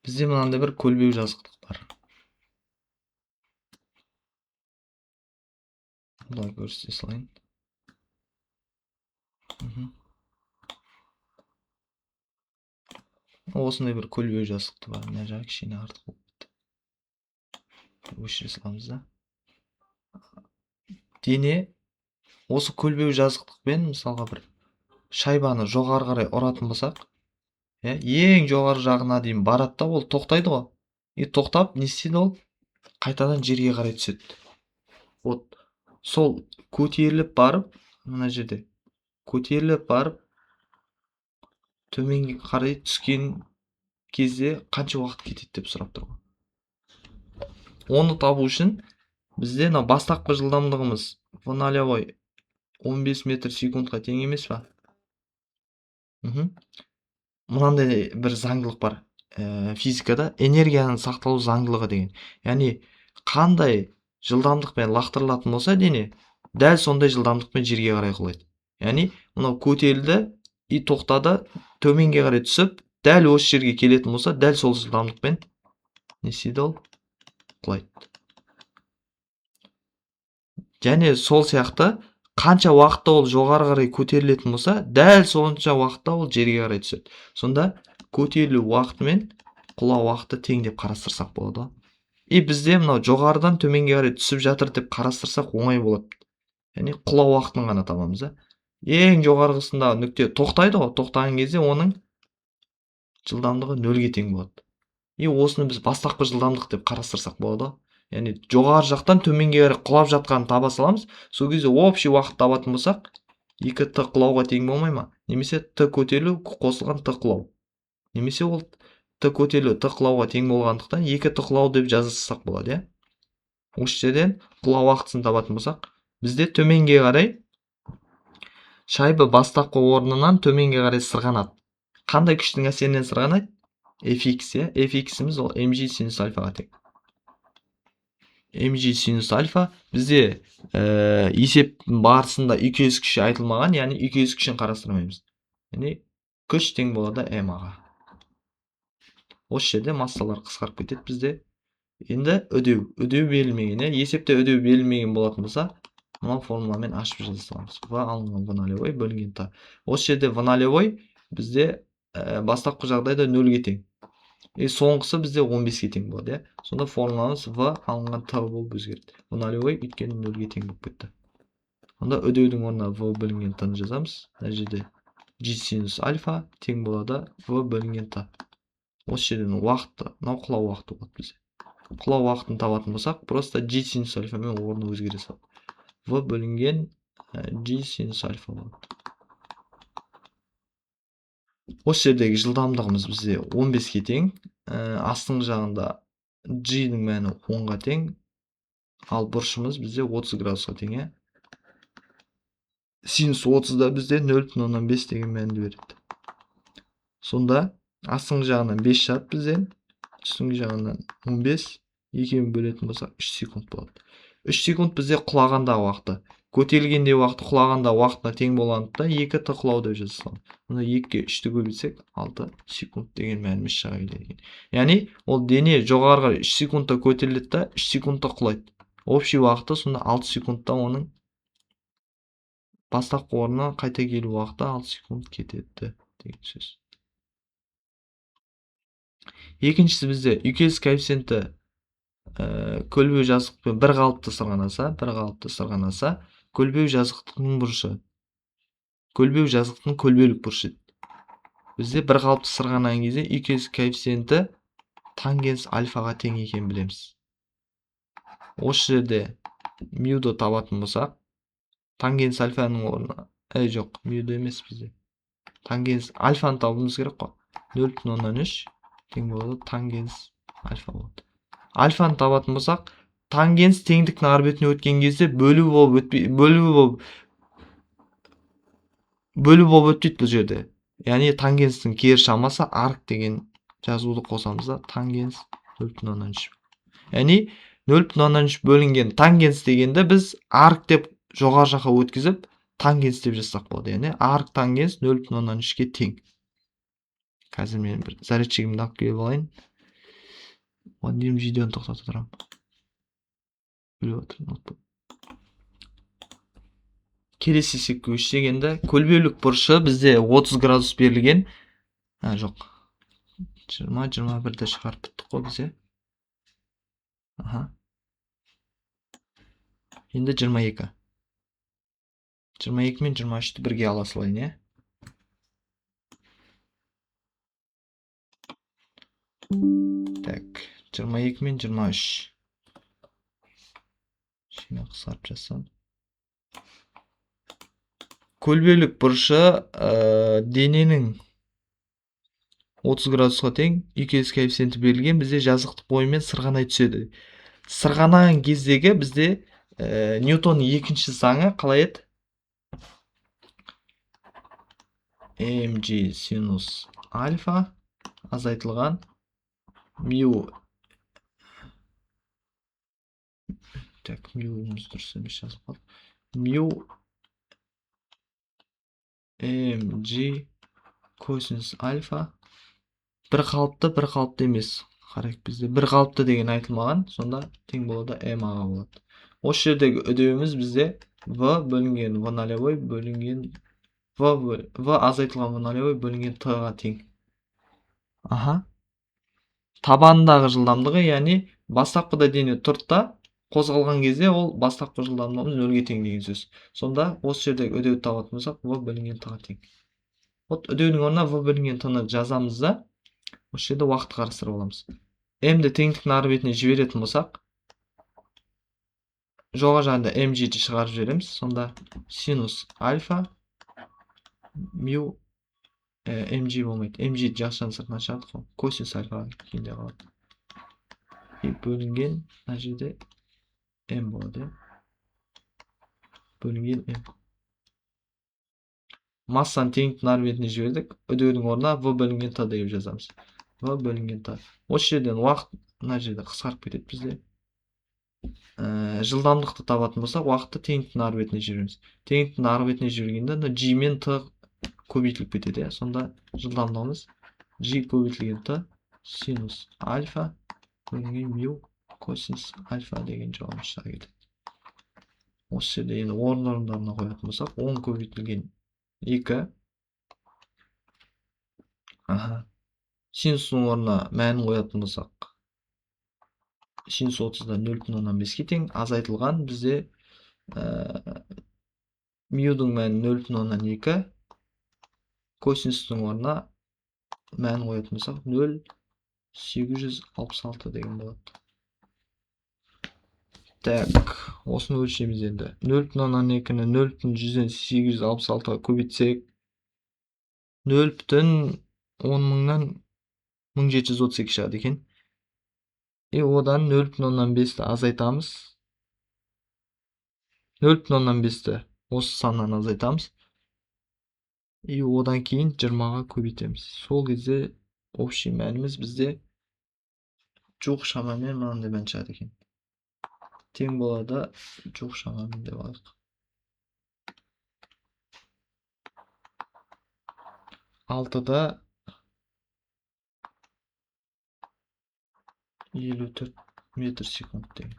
Бізде мынандай бір көлбеу жазықтық бар. Бұлай көрсете салайын. Осындай бір көлбеу жазықты бар. Мына жағы кішкене артық болып кетті. Өшіре саламыз да. Дене осы көлбеу жазықтықпен мысалға бір шайбаны жоғары қарай ұратын болсақ, ең жоғары жағына дейін барады да, ол тоқтайды ғой. И тоқтап, не істейді ол? Қайтадан жерге қарай түседі. Вот сол көтеріліп барып, мына жерде көтеріліп барып төменге қарай түскен кезде қанша уақыт кетеді деп сұрап тұр ғой. Оны табу үшін бізде бастапқы жылдамдығымыз в нолевой 15 метр секундқа тең емес па? Мынандай бір заңдылық бар физикада, энергияның сақталу заңдылығы деген. Яғни қандай жылдамдықпен лақтырылатын болса дене, дәл сондай жылдамдықпен жерге қарай құлайды. Яғни мынау көтерілді и тоқтады, төменге қарай түсіп, дәл осы жерге келетін болса, дәл сол жылдамдықпен не істейді ол? Құлайды. Және сол сияқты қанша уақытта ол жоғары қарай көтерілетін болса, дәл сонша уақытта ол жерге қарай түседі. Сонда көтерілу уақыты мен құлау уақыты тең деп қарастырсақ болады. И бізде мынау жоғарыдан төменге қарай түсіп жатыр деп қарастырсақ оңай болады. Яғни құлау уақытын ғана табамыз. Ең жоғарғысындағы нүкте тоқтайды ғой, тоқтаған кезде оның жылдамдығы 0-ге тең болады. И осыны біз бастапқы жылдамдық деп қарастырсақ болады. Яғни жоғары жақтан төменге қарай құлап жатқанын таба саламыз. Сол кезде общий уақыт табатын болсақ, 2t құлауға тең болмай ма? Немесе t көтерілу қосылған t құлау. Немесе ол t көтерілу t құлауға тең болғандықтан 2t құлау деп жазсақ болады, иә? Осы жерден құлау уақытын табатын болсақ, бізде төменге қарай шайба бастапқы орнынан төменге қарай сырғанады. Қандай күштің әсерінен сырғанайды? Fx, иә? Fx'imiz ол mg синус альфаға тең. mg синус альфа бізде есеп барысында үйкеліс күші айтылмаған, яғни үйкеліс күшін қарастырмаймыз. Яғни күш тең болады m-ға. Осы жерде массалар қысқарып кетеді бізде. Енді үдеу берілмеген, есепте үдеу берілмеген болатын болса, мынау формуламен ашып жаза саламыз. В алынған v нолевой бөлінген т. Осы жерде v нолевой бізде бастапқы жағдайда 0-ге тең. Соңғысы бізде 15-ге тең болады, иә? Сонда формуламыз v алынған т болып өзгерді. v нолевой өйткені 0-ге тең болып кетті. Онда үдеудің орнына v бөлінген т-ны жазамыз. Мына жерде g синус альфа тең болады v бөлінген т. Осы жерден уақыты, мынау құлау уақыты болады бізде. Құлау уақытын табатын болсақ, просто g синус альфа мен орны өзгере салады. v бөлінген g синус альфа болады. Осы жердегі жылдамдығымыз бізде 15-ге тең. Астыңғы жағында g-ның мәні 10-ға тең. Ал бұрышымыз бізде 30 градусқа тең, иә? Синус 30-да бізде 0,5 деген мәнді береді. Сонда астыңғы жағынан 5 шығады бізден, үстіңгі жағынан 15, екеуін бөлетін болсақ 3 секунд болады. 3 секунд бізде құлағандағы уақыты. Көтерілгенде уақыты құлағанда уақытына тең болғандықтан 2t құлау деп жаза саламыз. Мұны 2-ге 3-ті көбейтсек 6 секунд деген мәніміз шыға келеді. Яғни ол дене жоғарыға 3 секундта көтеріледі да 3 секундта құлайды. Общий уақыты сонда 6 секундта оның бастапқы орнына қайта келу уақыты 6 секунд кетеді деген сөз. Екіншісі бізде үйкеліс коэффициенті көлбеу жазықтықпен бір қалыпты сырғанаса, көлбеу жазықтықтың бұрышы, көлбеу жазықтықтың көлбеулік бұрышы. Бізде бір қалыпты сырғанаған кезде үйкеліс коэффициенті тангенс альфаға тең екенін білеміз. Осы жерде мюді табатын болсақ, тангенс альфаның орнына, жоқ, мюді емес бізде. Тангенс альфаны табуымыз керек қой. 0,3 тең болады, тангенс альфа болады. Альфаны табатын болсақ, тангенс теңдіктің ар бетіне өткен кезде бөлу болып өтпейді бұл жерде. Яғни тангенстің кері шамасы арк деген жазуды қосамыз да, тангенс 0,3. Яғни 0,3 бөлінген тангенс дегенде біз арк деп жоғары жаққа өткізіп, тангенс деп жазсақ болады. Яғни арк тангенс 0,3-ге тең. Қазір мен бір зарядчигімді алып келіп алайын. Оған дейін видеоны тоқтата тұрамын. Келесі есепке көшсек, енді көлбеулік бұрышы бізде 30 градус берілген. Жоқ. 20-21-ді шығарып біттік қой бізде. Енді 22. 22 мен 23-ті бірге ала салайын, иә? Так, 22 мен 23. Şimdi қысқарып жазсам. Көлбеулік бұрышы дененің 30 градусқа тең, үйкеліс коэффициенті берілген, бізде жазықтық бойымен сырғанай түседі. Сырғанаған кездегі бізде Ньютонның екінші заңы қалай еді? mg синус альфа азайтылған мю. Так, мюміз дұрыс емес жазып қалды. Мю mg косинус альфа bir қалыпты емес. Қарайық, бізде бір қалыпты деген айтылмаған, сонда тең болады m аға болады. Осы жердегі үдеуіміз бізде v бөлінген v нолевой бөлінген v азайтылған v нолевой бөлінген t-ға тең. Аха. Табандағы жылдамдығы, яғни бастапқыда дене тұрды да, қозғалған кезде ол бастапқы жылдамдығымыз 0-ге тең деген сөз. Сонда осы жердегі үдеуді табатын болсақ, v бөлінген t-ға тең. Вот үдеудің орнына v бөлінген t-ны жазамыз да, осы жерде уақыт қарастырып аламыз. m-ді теңдіктің ары бетіне жіберетін болсақ, жоғары жағында mg-ді шығарып жібереміз. Сонда синус альфа мю mg болмайды. mg-ді жақшаның сыртына шығардық қой. Косинус альфа күйінде қалады. Бөлінген мына жерде m болады. Бөлінген m. Массаны теңдіктің ары бетіне жібердік. Үдеудің орнына v бөлінген t деп жазамыз. v бөлінген t. Осы жерден уақыт мына жерде қысқарып кетеді бізде. Жылдамдықты табатын болсақ, уақытты теңдіктің ары бетіне жібереміз. Теңдіктің ары бетіне жібергенде g мен t көбейтіліп кетеді. Сонда жылдамдығымыз g көбейтілген t синус альфа бөлінген мю косинус альфа деген жауабымыз шыға кетеді. Осы жерде енді орындарына қоятын болсақ, 10 көбейтілген 2. Синустың орнына мәнін қоятын болсақ, синус 30-да 0,5-ке тең. Азайтылған бізде мюдің мәні 0,2. Косинустың орнына мәнін қоятын болсақ, 0,866 деген болады. Так, осыны өлшеміз енді. 0,2-ні 0,866-ға көбейтсек, 0,10 1732 шығады екен. Одан 0,5-ті азайтамыз. 0,5-ті осы саннан азайтамыз. Одан кейін 20-ға көбейтеміз. Сол кезде общий мәніміз бізде жоқ шамамен мынандай мән шығады екен. Тең болады жоқ шамамен деп алайық. 6-да 54 метр секунд деген.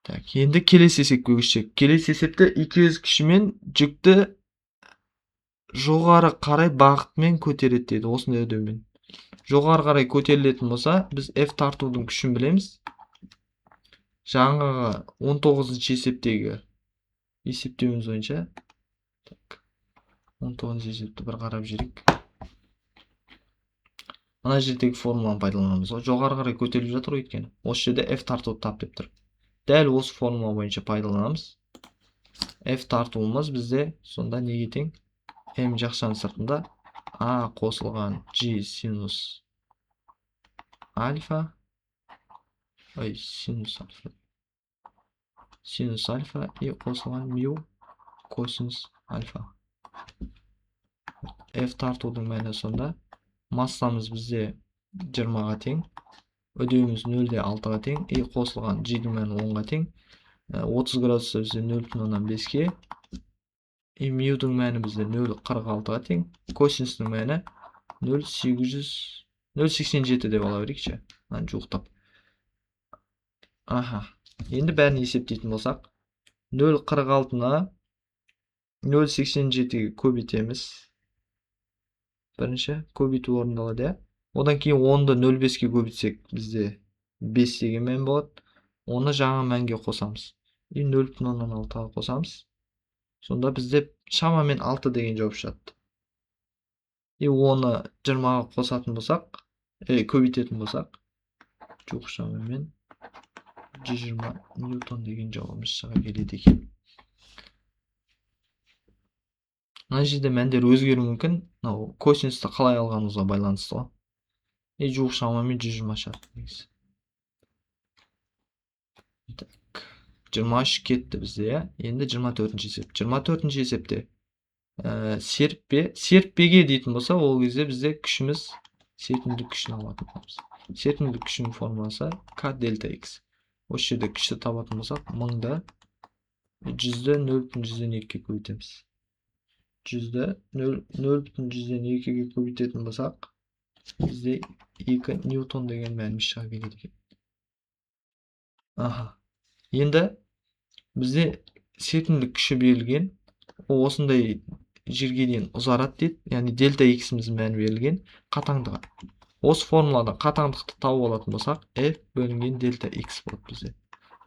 Так, енді келесі есепке көшсек. Келесі есепте икіз күшімен жүкті жоғары қарай бағытымен көтереді дейді, осындай үдеумен. Жоғары қарай көтерілетін болса, біз F тартудың күшін білеміз. Жаңағы 19-шы есептеуіміз бойынша. 19-шы есепті бір қарап жүрейік. Мына жердегі формуланы пайдаланамыз. Жоғары қарай көтеріліп жатыр өйткені. Осы жерде F тартуды тап деп тұр. Дәл осы формула бойынша пайдаланамыз. F тартуымыз бізде сонда неге тең? M жақшаның сыртында A қосылған G синус альфа. Синус альфа и қосылған мю косинус альфа. F тартудың мәні сонда массамыз бізде 20-ға тең. Үдеуіміз 0-де 6-ға тең. И қосылған G-дің мәні 10-ға тең. 30 градуста бізде 0,5-ке. И мюдің мәні бізде 0,46-ға тең. Косинустың мәні 0,87 деп ала берейікші. Жуықтап. Енді бәрін есептейтін болсақ, 0,46-ны 0,87-ге көбейтеміз. Бірінші көбейту орындалады. Одан кейін 10-ды 0,5-ге көбейтсек, бізде 5 деген мән болады. Оны жаңа мәнге қосамыз. И 0,6-ға қосамыз. Сонда бізде шамамен 6 деген жауап шығады. И оны 20-ға қосатын болсақ, көбейтетін болсақ, жоқ шамамен 120 ньютон деген жауабымыз шыға келеді екен. Мына жерде мәндер өзгеруі мүмкін. Косинусты қалай алғанымызға байланысты ғой. Жоқ шамамен 120 шығады. 23 кетті бізде. Енді 24-ші есеп. 24-ші есепте серіппеге дейтін болса, ол кезде бізде күшіміз серпімдік күшін алатын боламыз. Серпімдік күшінің формуласы K дельта X. Осы жерде күшті табатын болсақ, 1000-да жүзді 0,2-ге көбейтеміз. Жүзді 0,2-ге көбейтетін болсақ, бізде 2 ньютон деген мәлімет шыға келеді екен. Аха. Енді бізде серпімдік күші берілген. Ол осындай жерге дейін ұзарады дейді. Яғни дельта x'іміздің мәні берілген. Қатаңдығы. Осы формулада қатаңдықты тауып алатын болсақ, f бөлінген дельта x болады бізде.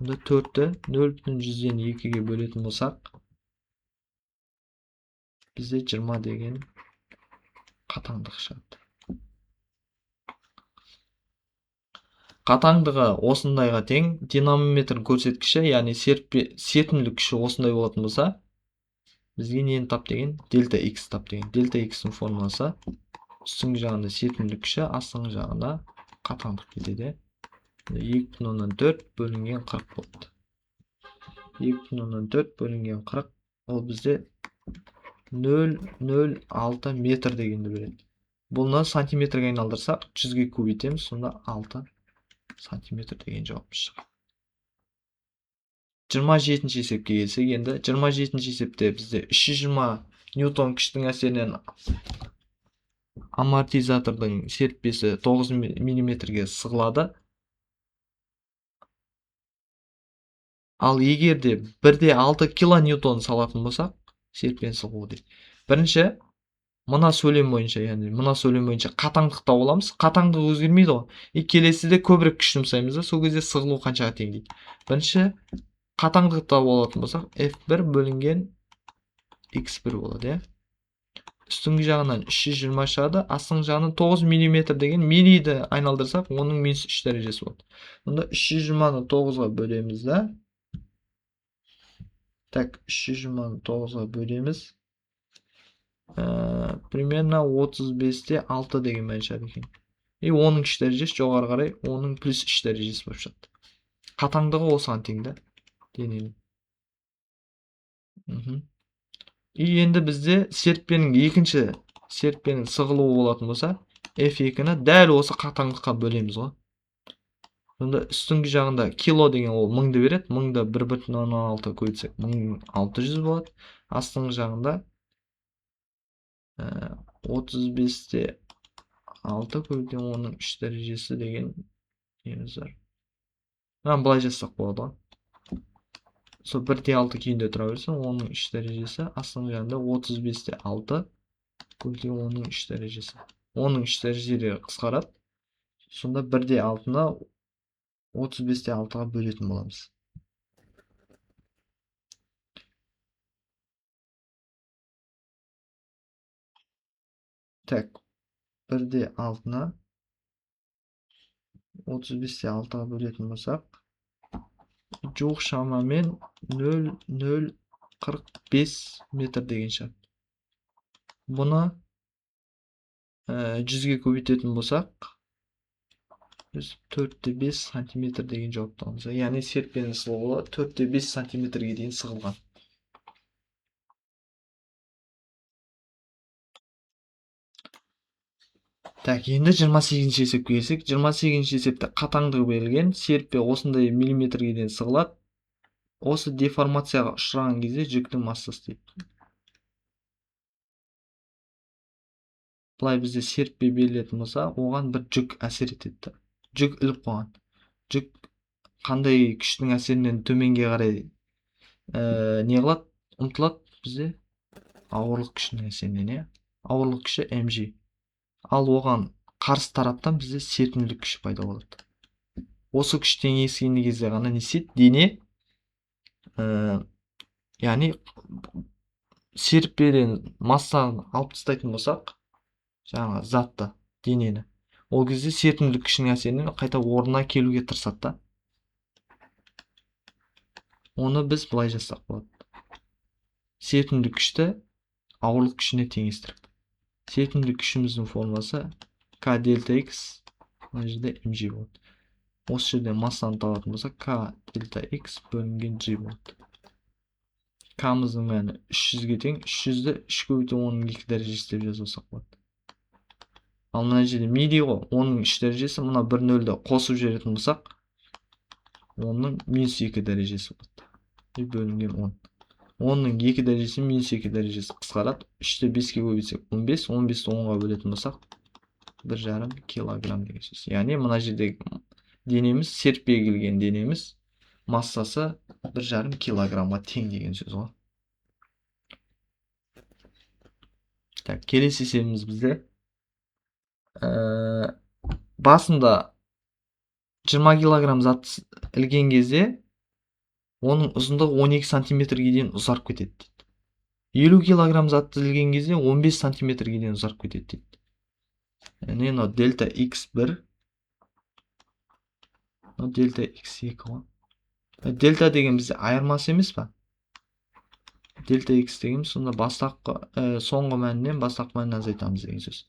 Онда 4-ті 0,2-ге бөлетін болсақ, бізде 20 деген қатаңдық шығады. Қатаңдығы осындайға тең, динамометр көрсеткіші, яғни серпімдік күші осындай болатын болса, бізге нені тап деген? Дельта x тап деген. Дельта x-ің формуласы үстіңгі жағында серпімдік күші, астыңғы жағында қатаңдық келеді. 2,4 бөлінген 40 болды. 2,4 бөлінген 40, ол бізде 0,06 метр дегенді береді. Бұны сантиметрге айналдырсақ, 100-ге көбейтеміз, сонда 6 сантиметр деген жауап шығады. 27-ші есепке келсек, енді 27-ші есепте бізде 320 ньютон күштің әсерінен амортизатордың серіппесі 9 мм-ге сығылады. Ал егер де 1,6 килоньютон салатын болсақ, серіппені сығылу дейді. Бірінші, мына сөйлем бойынша қатаңдықта боламыз. Қатаңдық өзгермейді ғой. Келесіде көбірек күш жұмсаймыз да, сол кезде сығылу қаншаға тең дейді. Бірінші, қатаңдықта болатын болсақ, F1 бөлінген X1 болады, үстіңгі жағынан 320 шығады, астыңғы жағынан 9 мм деген милиді айналдырсақ, оның минус 3 дәрежесі болады. Онда 320-ны 9-ға бөлеміз да. Так, 320-ны 9-ға бөлеміз. Примерно 35-те 6 деген мән шығады екен. Оның 3 дәрежесі жоғары қарай, оның плюс 3 дәрежесі болып шығады. Қатаңдығы осыған тең да. Дененің. Енді бізде серіппенің екінші серіппенің сығылуы болатын болса, F2-ні дәл осы қатаңдыққа бөлеміз ғой. Сонда үстіңгі жағында кило деген ол 1000-ды береді. 1000-ды 1,16 көбейтсек 1600 болады. Астыңғы жағында 35-те 6 көбейткен оның 3 дәрежесі деген неміз бар. Былай жазсақ болады ғой. Сол 1,6 күйінде тұра берсін, оның 3 дәрежесі, астыңғы жағында 35-те 6 көбейткен оның 3 дәрежесі. Оның 3 дәрежелері қысқарады. Сонда 1,6-ны 35-те 6-ға бөлетін боламыз. Так, 1,6-ны 35-те 6-ға бөлетін болсақ, жоқ шамамен 0,045 метр деген шығады. Бұны 100-ге көбейтетін болсақ, 4-те 5 сантиметр деген жауап табамыз. Яғни серіппенің сығылуы 4-те 5 сантиметрге дейін сығылған. Так, енді 28-ші есепке келсек, 28-ші есепте қатаңдығы берілген, серіппе осындай миллиметрге дейін сығылады. Осы деформацияға ұшыраған кезде жүктің массасы дейді. Бұлай бізде серіппе берілетін болса, оған бір жүк әсер етеді. Жүк іліп қойған. Жүк қандай күштің әсерінен төменге қарай не қылады? Ұмтылады бізде ауырлық күшінің әсерінен, ауырлық күші mg. Ал оған қарсы тараптан бізде серпімдік күші пайда болады. Осы күш теңескен кезде ғана не істейді? Дене, яғни серіппеден массаны алып тастайтын болсақ, жаңағы затты, денені, ол кезде серпімдік күшінің әсерінен қайта орнына келуге тырысады да. Оны біз былай жазсақ болады. Серпімдік күшті ауырлық күшіне теңестіріп. Серпімдік күшіміздің формуласы K дельта X, мына жерде mg болады. Осы жерде массаны табатын болсақ, K дельта X бөлінген G болады. K-мыздың мәні 300-ге тең, 300-ді 3 көбейткен оның 2 дәрежесі деп жазсақ болады. Ал мына жерде мили ғой, оның 3 дәрежесі, мына 1 нөлді қосып жіберетін болсақ, оның минус 2 дәрежесі болады. и бөлінген 10. 10-ның 2 дәрежесі минус 2 дәрежесі қысқарады. 3-ті 5-ке көбейтсек 15, 15-ті 10-ға бөлетін болсақ 1,5 килограмм деген сөз. Яғни мына жердегі денеміз, серппей келген денеміз массасы 1,5 килограммға тең деген сөз ғой. Так, келесі есебіміз бізде басында 20 килограмм зат ілген кезде оның ұзындығы 12 сантиметрге дейін ұзарып кетеді дейді. 50 килограмм затты ілген кезде 15 сантиметрге дейін ұзарып кетеді дейді. Яғни мынау дельта x1, мынау дельта x2 ғой. Дельта деген бізде айырмасы емес па? Дельта x деген сонда бастапқы соңғы мәнінен бастапқы мәнін азайтамыз деген сөз.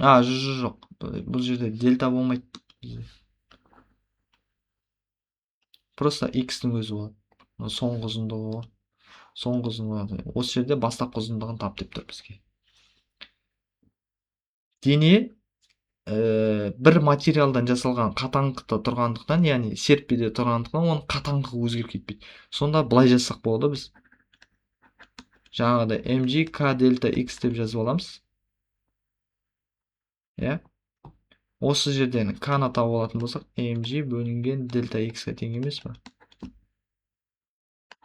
Жоқ. Бұл жерде дельта болмайды. Просто x-тің өзі болады. Соңғы ұзындығы. Соңғы ұзындығы. Осы жерде бастапқы ұзындығын тап деп тұр бізге. Дене бір материалдан жасалған қатаңдықта тұрғандықтан, яғни серппеде тұрғандықтан, оның қатаңдығы өзгеріп кетпейді. Сонда былай жазсақ болады біз. Жаңағыдай mg k дельта x деп жазып аламыз. Осы жерден k-ны тауып алатын болсақ, mg бөлінген дельта x-ға тең емес па?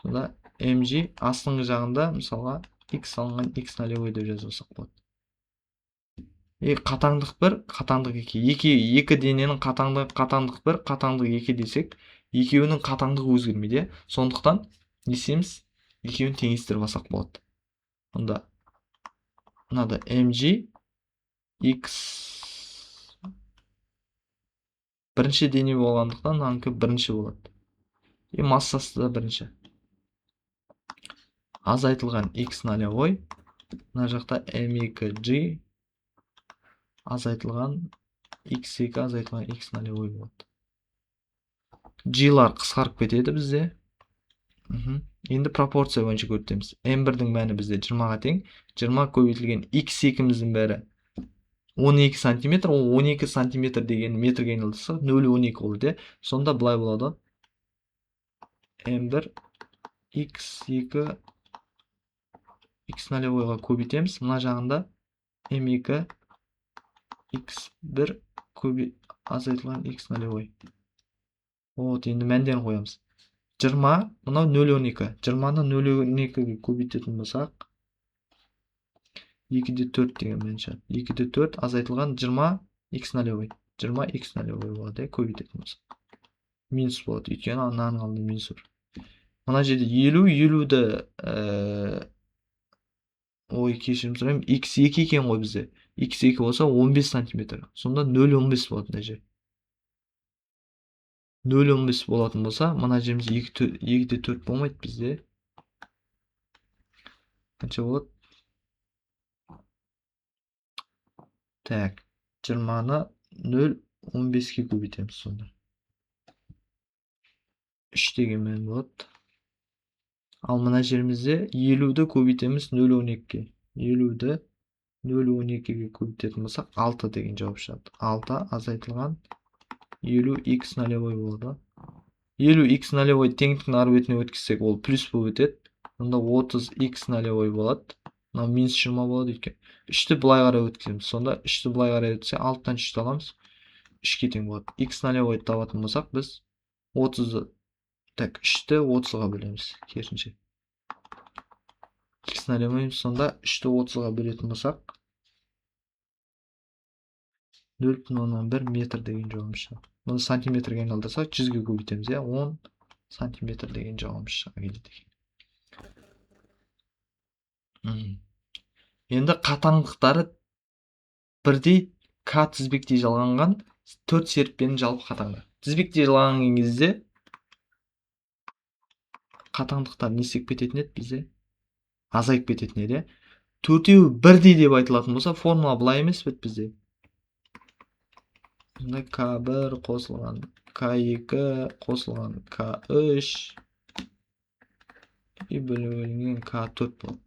Сонда mg астыңғы жағында мысалға x алынған x нолевой деп жазылсақ болады. Қатаңдық 1, қатаңдық 2. Екі дененің қатаңдық 1, қатаңдық 2 десек, екеуінің қатаңдығы өзгермейді. Сондықтан несеміз екеуін теңестіріп алсақ болады. Онда мынада mg x бірінші дене болғандықтан мынанікі бірінші болады. Массасы да бірінші. Азайтылған x нолевой, мына жақта m2g азайтылған x2 азайтылған x нолевой болады. G-лар қысқарып кетеді бізде. Енді пропорция бойынша көрсетеміз. m1-дің мәні бізде 20-ға тең. 20 көбейтілген x2-міздің бәрі 12 сантиметр. 12 сантиметр деген метрге айналдырсақ 0,12 болады. Сонда былай болады. m1 x2 x нолевойға көбейтеміз. Мына жағында m2 x1 азайтылған x нолевой. Енді мәндерін қоямыз. 20, мынау 0,12. 20-ны 0,12-ге көбейтетін болсақ, 2-де 4 деген мән шығады. 2-де 4 азайтылған 20 x нолевой. 20 x нолевой болады, көбейтетін болсақ. Минус болады, өйткені ананың алдында минус бар. Мына жерде 50-ді кешірім сұраймын, x2 екен ғой бізде. x2 болса 15 сантиметр. Сонда 0,15 болады мына жер. 0,15 болатын болса, мына жеріміз 2-де 4 болмайды бізде. Қанша болады? Так, 20-ны 0,15-ке көбейтеміз сонда. 3 деген мән болады. Ал мына жерімізде 50-ді көбейтеміз 0,12-ке. 50-ді 0,12-ге көбейтетін болсақ, 6 деген жауап шығады. 6 азайтылған 50x нолевой болады. 50x нолевой теңдіктің ар бетіне өткізсек, ол плюс болып өтеді. Онда 30x нолевой болады. Мынау минус 20 болады екен. 3-ті былай қарай өткіземіз. Сонда 3-ті былай қарай өтсе, 6-тан 3-ті аламыз. 3-ке тең болады. x нолевой табатын болсақ, біз 30-ды, так, 3-ті 30-ға бөлеміз. Керісінше. x нолевой, сонда 3-ті 30-ға бөлетін болсақ, 0,1 метр деген жауабымыз шығады. Bunu santimetrге айналдырсақ, 100-ге көбейтеміз, 10 сантиметр деген жауабымыз шыға келеді екен. Енді қатаңдықтары бірдей К тізбектей жалғанған 4 серіппенің жалпы қатаңдығы. Тізбектей жалғанған кезде қатаңдықтар не істеп кететін еді бізде? Азайып кететін еді. Төртеуі бірдей деп айтылатын болса, формула былай емес пе бізде? К1 қосылған К2 қосылған К3 и бөлінген К4 болады.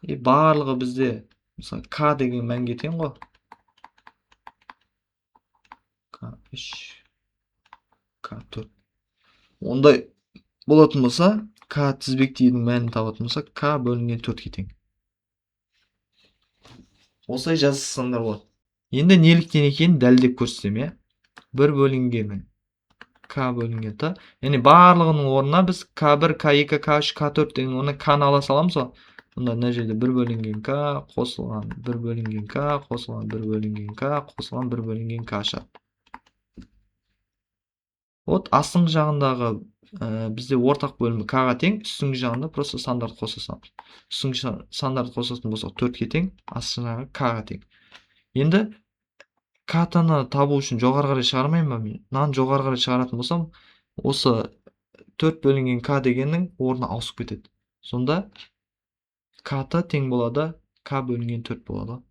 Барлығы бізде мысалы К деген мәнге тең ғой. 3 K4. Ондай болатын болса, К тізбектейдің мәнін табатын болсақ, К бөлінген 4-ке тең. Осылай жазсаңдар болады. Енді неліктен екенін дәлдеп көрсетсем, иә. 1 бөлінген К бөлінген Т. Яғни барлығының орнына біз К1, К2, К3, К4 деген орнына К-ны ала саламыз ғой. Онда мына жерде 1 бөлінген К қосылған 1 бөлінген К қосылған 1 бөлінген К қосылған 1 бөлінген К шығады. Вот астыңғы жағындағы бізде ортақ бөлімі К-ға тең, үстіңгі жағында просто сандард қоса саламыз. Үстіңгі сандард қосатын болсақ 4-ке тең, астыңғы жағы К-ға тең. Енді К-ны табу үшін жоғары қарай шығармаймын ба мен? Мынаны жоғары қарай шығаратын болсам, осы 4 бөлінген К дегеннің орны ауысып кетеді. Сонда К-ты тең болады, К бөлінген 4 болады.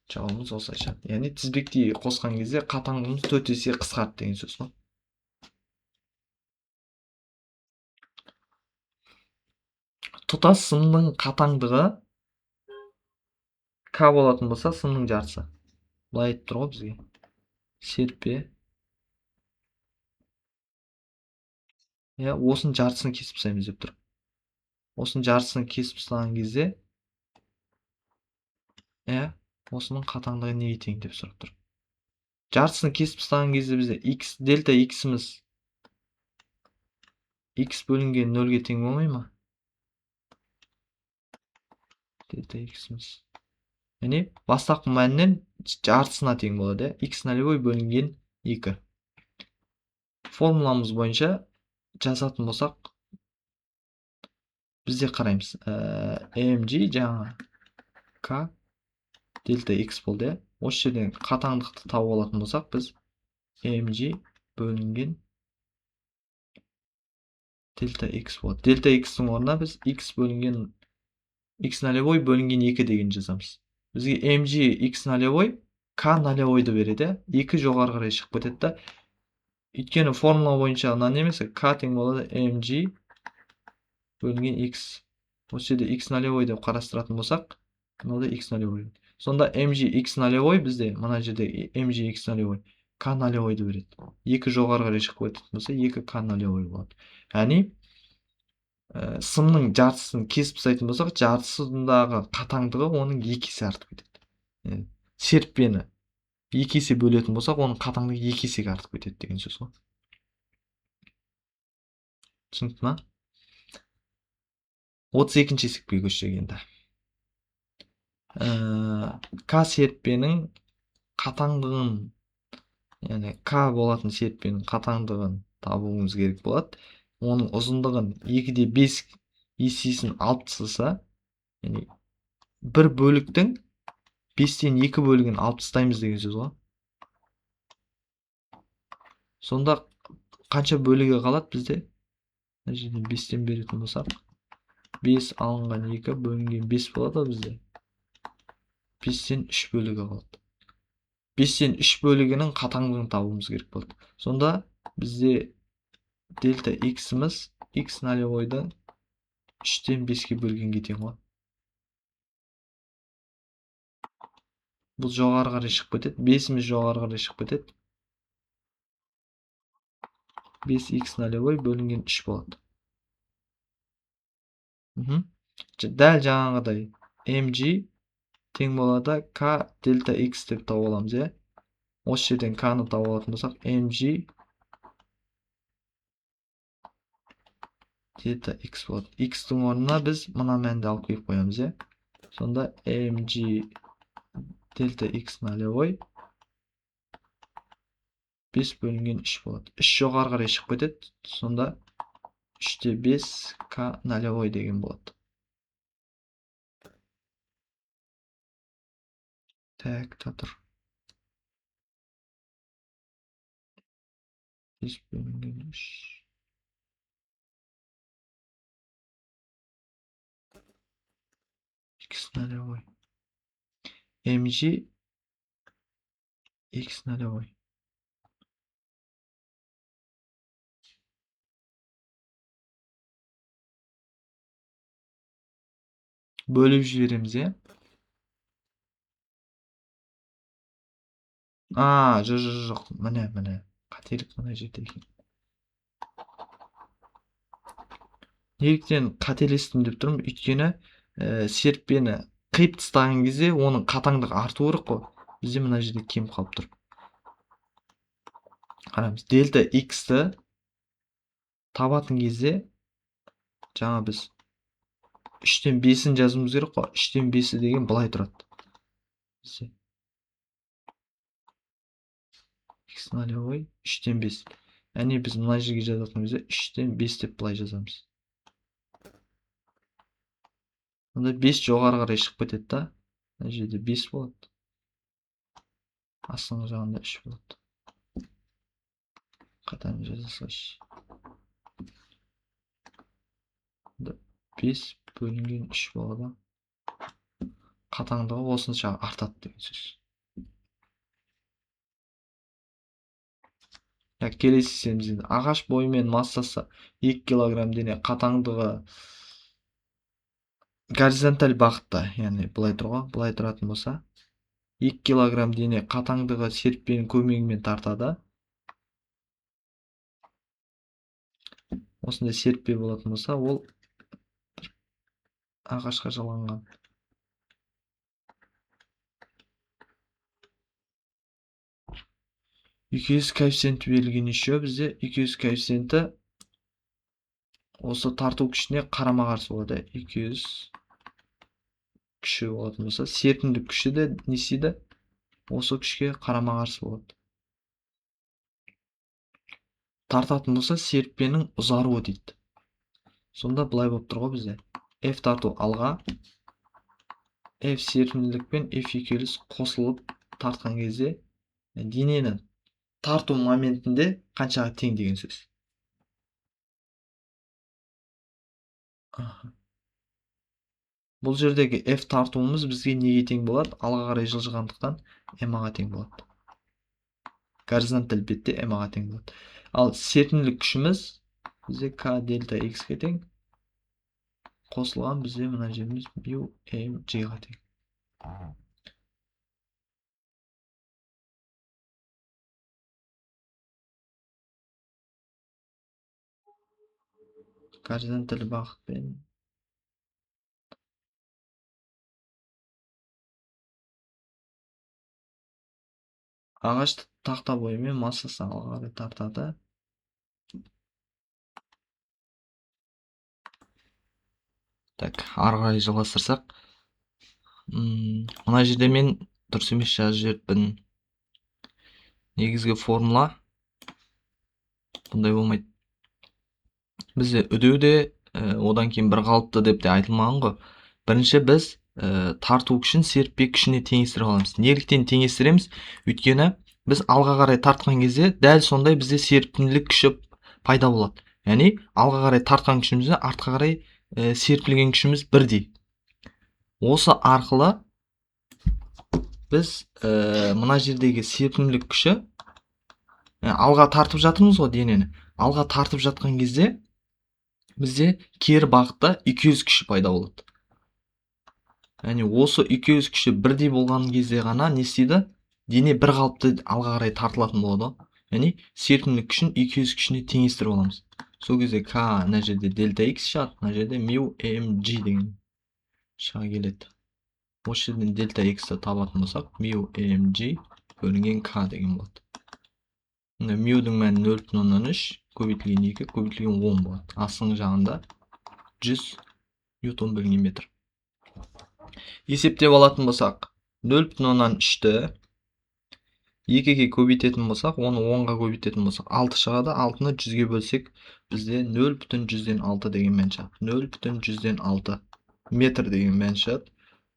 Жауабымыз осылайша. Яғни тізбектей қосқан кезде қатаңдығымыз 4 есе қысқарды деген сөз ғой. Тұтас сымның қатаңдығы К болатын болса, сымның жартысы. Былай айтып тұр ғой бізге. Серпе. Осының жартысын кесіп тастаймыз деп тұр. Осының жартысын кесіп тастаған кезде, осының қатаңдығы неге тең деп сұрап тұр. Жартысын кесіп тастаған кезде бізде x дельта x'imiz x бөлінген 0-ге тең болмай ма? Дельта x'imiz. Яғни бастапқы мәннен жартысына тең болады, x нолевой бөлінген 2. Формуламыз бойынша жазатын болсақ, бізде қараймыз. mg жаңа k дельта x болды. Осы жерден қатаңдықты тауып алатын болсақ, біз mg бөлінген дельта x болады. Дельта x-тің орнына біз x бөлінген x нолевой бөлінген 2 деген жазамыз. Бізге mg x нолевой k нолевойды береді. 2 жоғары қарай шығып кетеді да. Өйткені формула бойынша мынаны емес, k тең болады mg бөлінген x. Осы жерде x нолевой деп қарастыратын болсақ, мынада x нолевой. Сонда mg x нолевой бізде мына жерде mg x нолевой k нолевойды береді. 2 жоғары қарай шығып кететін болса, 2 k нолевой болады. Яғни сымның жартысын кесіп тастайтын болсақ, жартысындағы қатаңдығы оның 2 есе артып кетеді. Серппені 2 есе бөлетін болсақ, оның қатаңдығы 2 есеге артып кетеді деген сөз ғой. Түсінікті ма? 32-ші есепке көшсек енді. К серппенің қатаңдығын, яғни К болатын серппенің қатаңдығын табуымыз керек болады. Оның ұзындығын 2-де 5 есесін алып тастаса, яғни 1 бөліктің 5-тен 2 бөлігін алып тастаймыз деген сөз ғой. Сонда қанша бөлігі қалады бізде? Мына жерден 5-тен беретін болсақ, 5 алынған 2 бөлінген 5 болады бізде. 5-тен 3 бөлігі қалады. 5-тен 3 бөлігінің қатаңдығын табуымыз керек болды. Сонда бізде дельта x-іміз x нолевойды 3-тен 5-ке бөлгенге тең ғой. Бұл жоғары қарай шығып кетеді. 5-іміз жоғары қарай шығып кетеді. 5x нолевой бөлінген 3 болады. Дәл жаңағыдай mg тең болады k дельта x деп тауып аламыз, иә. Осы жерден k-ны тауып алатын болсақ, mg дельта x болады. X-тің орнына біз мына мәнді алып келіп қоямыз, иә. Сонда mg дельта x нолевой 5 бөлінген 3 болады. 3 жоғары қарай шығып кетеді. Сонда 3-те 5 k нолевой деген болады. Так, тұр. 5 бөлінген 3. X нолевой. mg x нолевой. Бөліп жібереміз, иә. жоқ. Міне. Қателік мына жерде екен. Неліктен қателестім деп тұрмын? Өйткені серіппені қиып тастаған кезде оның қатаңдығы арту керек қой. Бізде мына жерде кем қалып тұр. Қараңыз, дельта x-ті табатын кезде жаңа біз 3-тен 5-ін жазуымыз керек қой. 3-тен 5-і деген былай тұрады. X нолевой 3-тен 5. Яғни біз мына жерге жазатын кезде 3-тен 5 деп былай жазамыз. Онда 5 жоғары қарай шығып кетеді да. Мына жерде 5 болады. Астыңғы жағында 3 болады. Қатаң жаза салайыншы. 5 бөлінген 3 болады. Қатаңдығы осынша артады деген сөз. Келесі есебімізде ағаш бойымен массасы 2 килограмм дене қатаңдығы горизонталь бағытта, яғни былай тұратын болса, 2 килограмм дене қатаңдығы серіппенің көмегімен тартады. Осындай серіппе болатын болса, ол ағашқа жаланған. Үйкес коэффициенті берілген еще бізде үйкес коэффициенті осы тарту күшіне қарама қарсы болады. Үйкес күші болатын болса, серпімдік күші де не істейді? Осы күшке қарама қарсы болады. Тартатын болса, серіппенің ұзаруы дейді. Сонда былай болып тұр ғой бізде. F тарту алға, F серпімділік пен F үйкеліс қосылып тартқан кезде денені тарту моментінде қаншаға тең деген сөз. Бұл жердегі F тартуымыз бізге неге тең болады? Алға қарай жылжығандықтан m-ға тең болады. Горизонталь бетте m-ға тең болады. Ал серпімділік күшіміз бізде k дельта x-ге тең. Қосылған бізде мына жеріміз mu mg-ға тең. Горизонталь бағытпен ағаш тақта бойымен массасы алға қарай тартады. Так, ары қарай жалғастырсақ, мына жерде мен дұрыс емес жазып жіберіппін. Негізгі формула бұндай болмайды. Бізде үдеуде одан кейін бір қалыпты деп те айтылмаған ғой. Бірінші біз тарту күшін серіппе күшіне теңестіріп аламыз. Неліктен теңестіреміз? Өйткені біз алға қарай тартқан кезде дәл сондай бізде серпімділік күші пайда болады. Яғни алға қарай тартқан күшімізде артқа қарай серпілген күшіміз бірдей. Осы арқылы біз мына жердегі серпімділік күші алға тартып жатырмыз ғой денені. Алға тартып жатқан кезде бізде кері бағытта үйкеліс күші пайда болады. Яғни осы үйкеліс күші бірдей болған кезде ғана не істейді? Дене бір қалыпты алға қарай тартылатын болады. Яғни серпімділік күшін үйкеліс күшіне теңестіріп аламыз. Сол кезде k мына жерде дельта x шығады, мына жерде mu mg деген шыға келеді. Осы жерден дельта x-ті табатын болсақ, mu mg бөлінген k деген болады. Mu-дің мәні 0,3, көбейтілген 2, көбейтілген 10 болады. Астыңғы жағында 100 ньютон бөлінген метр. Есептеп алатын болсақ, 0,3-ті 2-ге көбейтетін болсақ, оны 10-ға көбейтетін болсақ, 6 шығады. 6-ны 100-ге бөлсек, бізде 0,100-6 деген мән шығады. 0,100-6 метр деген мән шығады.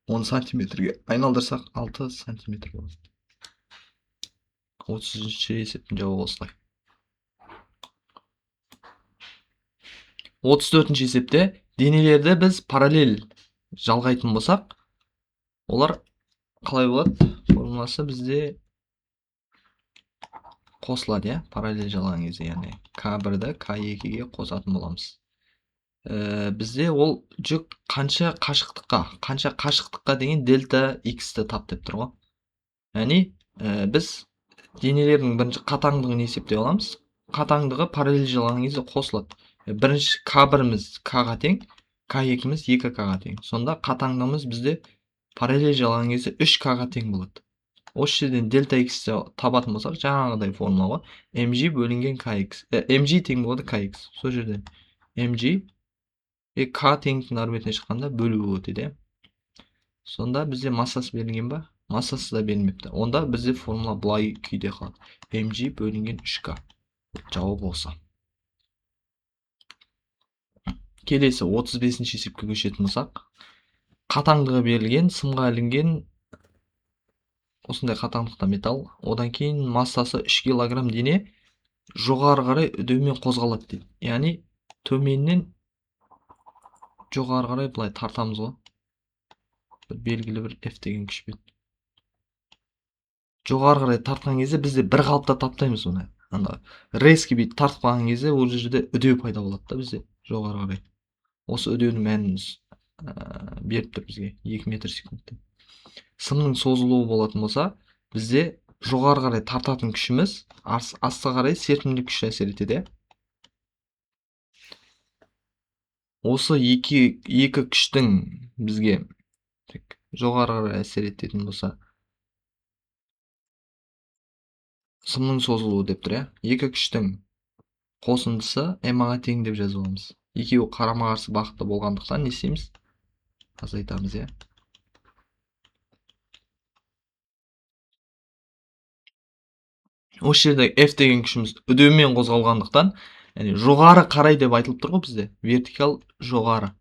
10 сантиметрге айналдырсақ, 6 сантиметр болады. 30-ші есептің жауабы осылай. 34-ші есепте денелерді біз параллель жалғайтын болсақ, олар қалай болады? Формуласы бізде қосылады, параллель жалған кезде, яғни К1-ді К2-ге қосатын боламыз. Бізде ол жүк қанша қашықтыққа деген дельта x-ті тап деп тұр ғой. Яғни біз денелердің бірінші қатаңдығын есептей аламыз. Қатаңдығы параллель жалған кезде қосылады. Бірінші К1-іміз К-ға тең, К2-міз 2К-ға тең. Сонда қатаңдығымыз бізде параллель жалған кезде 3К-ға тең болады. Осы жерден дельта x табатын болсақ, жаңағыдай формула ғой. mg бөлінген kx. mg тең болады kx. Сол жерден mg k теңдіктің ар бетіне шыққанда бөлу болады дейді. Сонда бізде массасы берілген ба? Массасы да берілмепті. Онда бізде формула былай күйде қалады. mg бөлінген 3k. Жауап осы. Келесі 35-ші есепке көшетін болсақ, қатаңдығы берілген, сымға ілінген осындай қатаңдықта металл, одан кейін массасы 3 килограмм дене жоғары қарай үдеумен қозғалады дейді. Яғни төменнен жоғары қарай былай тартамыз ғой. Белгілі бір F деген күшпен. Жоғары қарай тартқан кезде бізде бір қалыпта таптаймыз оны. Анда резкий бит тартып қалған кезде ол жерде үдеу пайда болады да бізде жоғары қарай. Осы үдеудің мәнін беріп тұр бізге 2 метр секунд. Сымның созылуы болатын болса, бізде жоғары қарай тартатын күшіміз астқа қарай серпімдік күш әсер етеді. Осы екі күштің бізге жоғары қарай әсер ететін болса, сымның созылуы деп тұр, екі күштің қосындысы m-ға тең деп жазып аламыз. Екеуі қарама-қарсы бағытта болғандықтан не істейміз? Азайтамыз, Осы жерде F деген күшіміз үдеумен қозғалғандықтан, яғни жоғары қарай деп айтылып тұр ғой бізде. Вертикал жоғары.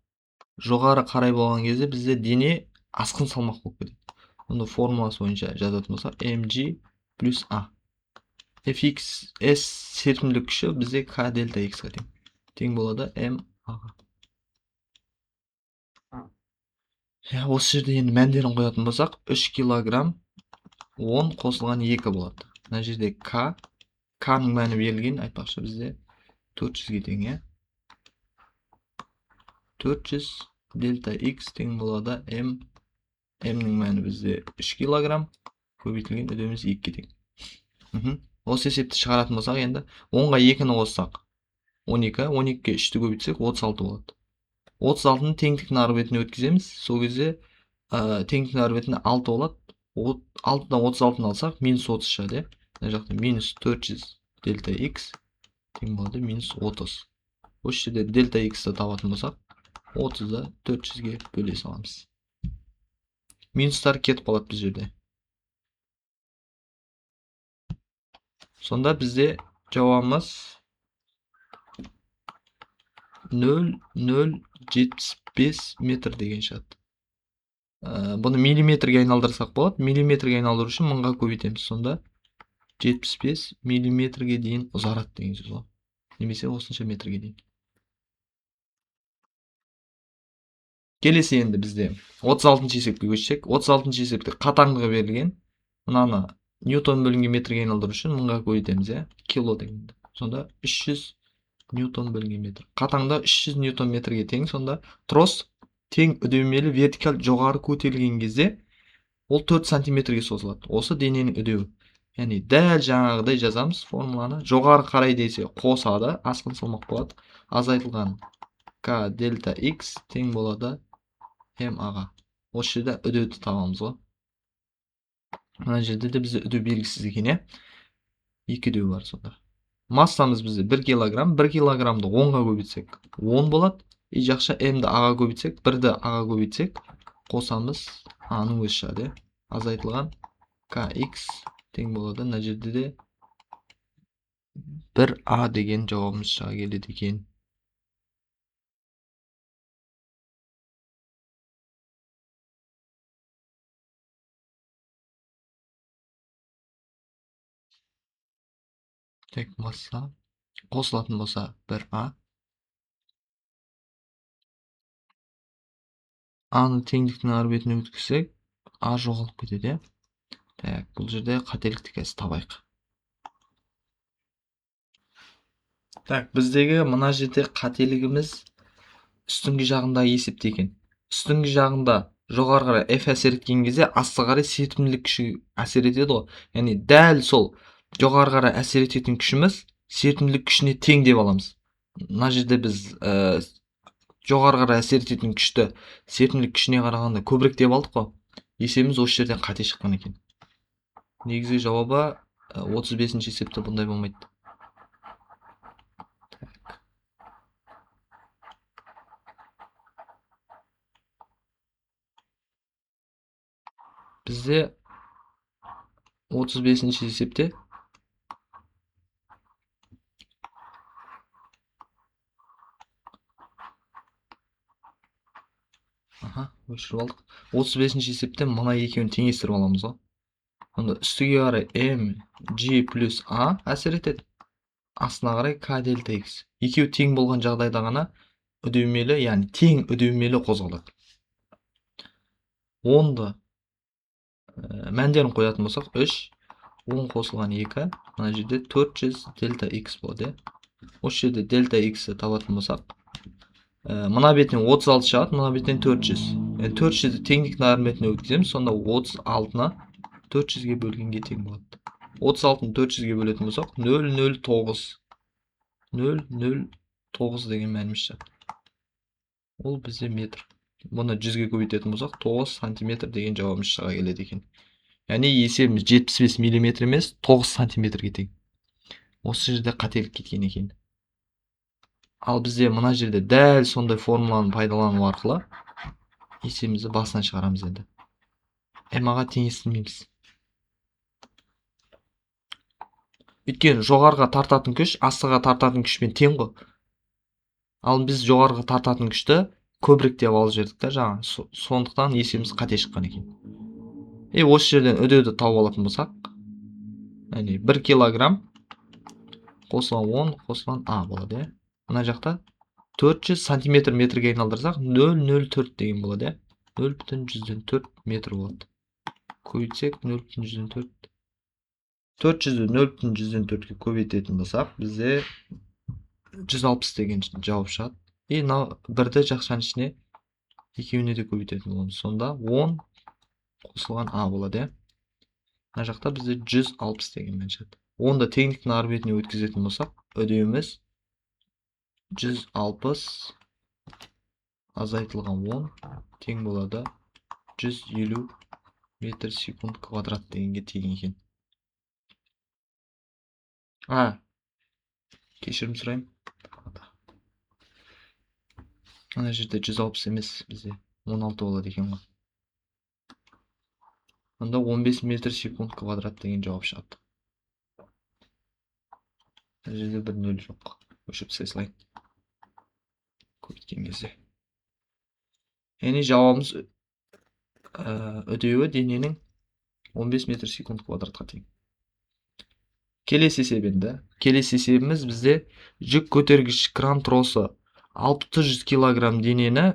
Жоғары қарай болған кезде бізде дене асқын салмақ болып кетеді. Оны формуласы бойынша жазатын болсақ, mg плюс a. Fx s серпімдік күші бізде k дельта x-ға тең. Тең болады m a-ға. Осы жерде енді мәндерін қоятын болсақ, 3 килограмм 10 қосылған 2 болады. Мына жерде К-ның мәні берілген, айтпақшы бізде 400-ге тең, 400 дельта X тең болады M-ның мәні бізде 3 килограмм, көбейтілген үдеуіміз 2-ге тең. Осы есепті шығаратын болсақ, енді 10-ға 2-ні қоссақ 12, 12-ге 3-ті көбейтсек 36 болады. 36-ны теңдіктің ар бетіне өткіземіз, сол кезде теңдіктің ар бетінде 6 болады. 6-дан 36-ны алсақ, минус 30 шығады. Мына жақта минус 400 дельта x тең болады минус 30. Осы жерде дельта x-ті табатын болсақ, 30-ды 400-ге бөле саламыз. Минустар кетіп қалады біз жерде. Сонда бізде жауабымыз 0,075 метр деген шығады. Бұны миллиметрге айналдырсақ болады. Миллиметрге айналдыру үшін 1000-ға көбейтеміз. Сонда 75 миллиметрге дейін ұзарады деген сөз ғой. Немесе осынша метрге дейін. Келесі енді бізде 36-шы есепке көшсек, 36-шы есепте қатаңдығы берілген. Мынаны ньютон бөлінген метрге айналдыру үшін 1000-ға көбейтеміз, кило дегенде. Сонда 300 ньютон бөлінген метр. Қатаңда 300 ньютон метрге тең. Сонда трос тең үдеумелі вертикаль жоғары көтерілген кезде ол 4 сантиметрге созылады. Осы дененің үдеуі. Яғни дәл жаңағыдай жазамыз формуланы. Жоғары қарай десе қосады, асқын салмақ болады. Азайтылған k дельта x тең болады m-ға. Осы жерде үдеуді табамыз ғой. Мына жерде де бізде үдеу белгісіз екен, 2 үдеу бар сонда. Массамыз бізде 1 килограмм. 1 килограммды 10-ға көбейтсек 10 болады. Жақша m-ді a-ға көбейтсек, 1-ді a-ға көбейтсек, қосамыз a-ның өзі шығады. Азайтылған kx тең болады. Мына жерде де 1a деген жауабымыз шыға келеді екен. Тек масса қосылатын болса 1a. a-ны теңдіктің ар бетіне өткізсек, a жоғалып кетеді. Так, бұл жерде қателікті қазір табайық. Так, біздегі мына жерде қателігіміз үстіңгі жағында есепте екен. Үстіңгі жағында жоғары қарай F әсер еткен кезде астқа қарай серпімділік күші әсер етеді ғой. Яғни дәл сол жоғары қарай әсер ететін күшіміз серпімділік күшіне тең деп аламыз. Мына жерде біз жоғары қарай әсер ететін күшті серпімділік күшіне қарағанда көбірек деп алдық қой. Есебіміз осы жерден қате шыққан екен. Негізгі жауабы 35-ші есепте бұндай болмайды. Бізде 35-ші есепте өшіріп алдық. 35-ші есепте мына екеуін теңестіріп аламыз ғой. Онда үстіге қарай mg плюс a әсер етеді. Астына қарай k дельта x. Екеуі тең болған жағдайда ғана үдемелі, яғни тең үдемелі қозғалады. Онда мәндерін қоятын болсақ 3, 10 қосылған 2, мына жерде 400 дельта x болады. Осы жерде дельта x-ті табатын болсақ, мына бетінен 36 шығады, мына бетінен 400. 400-ді теңдік нарметіне өткіземіз, сонда 36-ны 400-ге бөлгенге тең болады. 36-ны 400-ге бөлетін болсақ, 0,09. 0,09 деген мәніміз шығады. Ол бізде метр. Бұны 100-ге көбейтетін болсақ, 9 сантиметр деген жауабымыз шыға келеді екен. Яғни есебіміз 75 миллиметр емес, 9 сантиметрге тең. Осы жерде қателік кеткен екен. Ал бізде мына жерде дәл сондай формуланы пайдалану арқылы есебімізді басынан шығарамыз енді. М-ға теңестірмейміз. Өйткені жоғарыға тартатын күш астыға тартатын күшпен тең ғой. Ал біз жоғарыға тартатын күшті көбірек деп алып жібердік та жаңа. Сондықтан есебіміз қате шыққан екен. Осы жерден үдеуді тауып алатын болсақ, 1 килограмм қосылған 10 қосылған а болады. Мына жақта 400 сантиметр метрге айналдырсақ 0,04 деген болады. 0,04 метр болады. Көбейтсек 0,04. 400-ді 0,04-ге көбейтетін болсақ, бізде 160 деген жауап шығады. Мынау бірді жақшаның ішіне екеуіне де көбейтетін боламыз. Сонда 10 қосылған а болады. Мына жақта бізде 160 деген мән шығады. 10-ды теңдіктің ар бетіне өткізетін болсақ, үдеуіміз 160 азайтылған 10 тең болады 150 метр секунд квадрат дегенге тең екен. Кешірім сұрайым. Ана жерде 160 емес, бізде 16 болады екен ғой. Онда 15 метр секунд квадрат деген жауап шығады. Ана жерде бір нөл жоқ. Өшіп тастайын. Көбейткен кезде. Яғни жауабымыз үдеуі дененің 15 метр секунд квадратқа тең. Келесі есебіміз бізде жүк көтергіш кран тросы 600 килограмм денені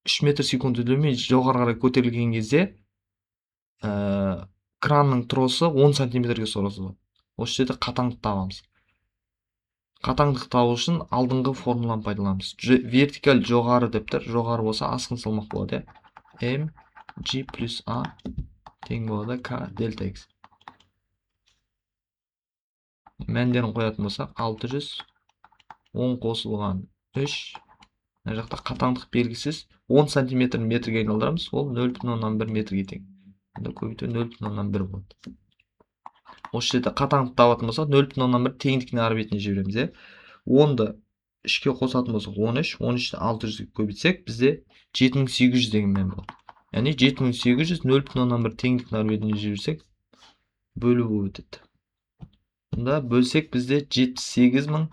3 метр секунд үдемей жоғары қарай көтерілген кезде кранның тросы 10 сантиметрге созылады. Осы жерде қатаңдық табамыз. Қатаңдық табу үшін алдыңғы формуланы пайдаланамыз. Вертикаль жоғары деп тұр, жоғары болса асқын салмақ болады. mg плюс a тең болады k дельта x. Мәндерін қоятын болсақ, 600 10 қосылған 3. Мына жақта қатаңдық белгісіз 10 сантиметр метрге айналдырамыз, ол 0,1 метрге тең. Онда көбейту 0,1 болады. Осы жерде қатаңдық табатын болсақ, 0,1 теңдіктің ар бетіне жібереміз. 10-ды 3-ке қосатын болсақ, 13, 13-ді 600-ге көбейтсек, бізде 7800 деген мән болады. Яғни 7800 0,1 теңдіктің ар бетіне жіберсек, бөлу болып өтеді. Онда бөлсек бізде 78.000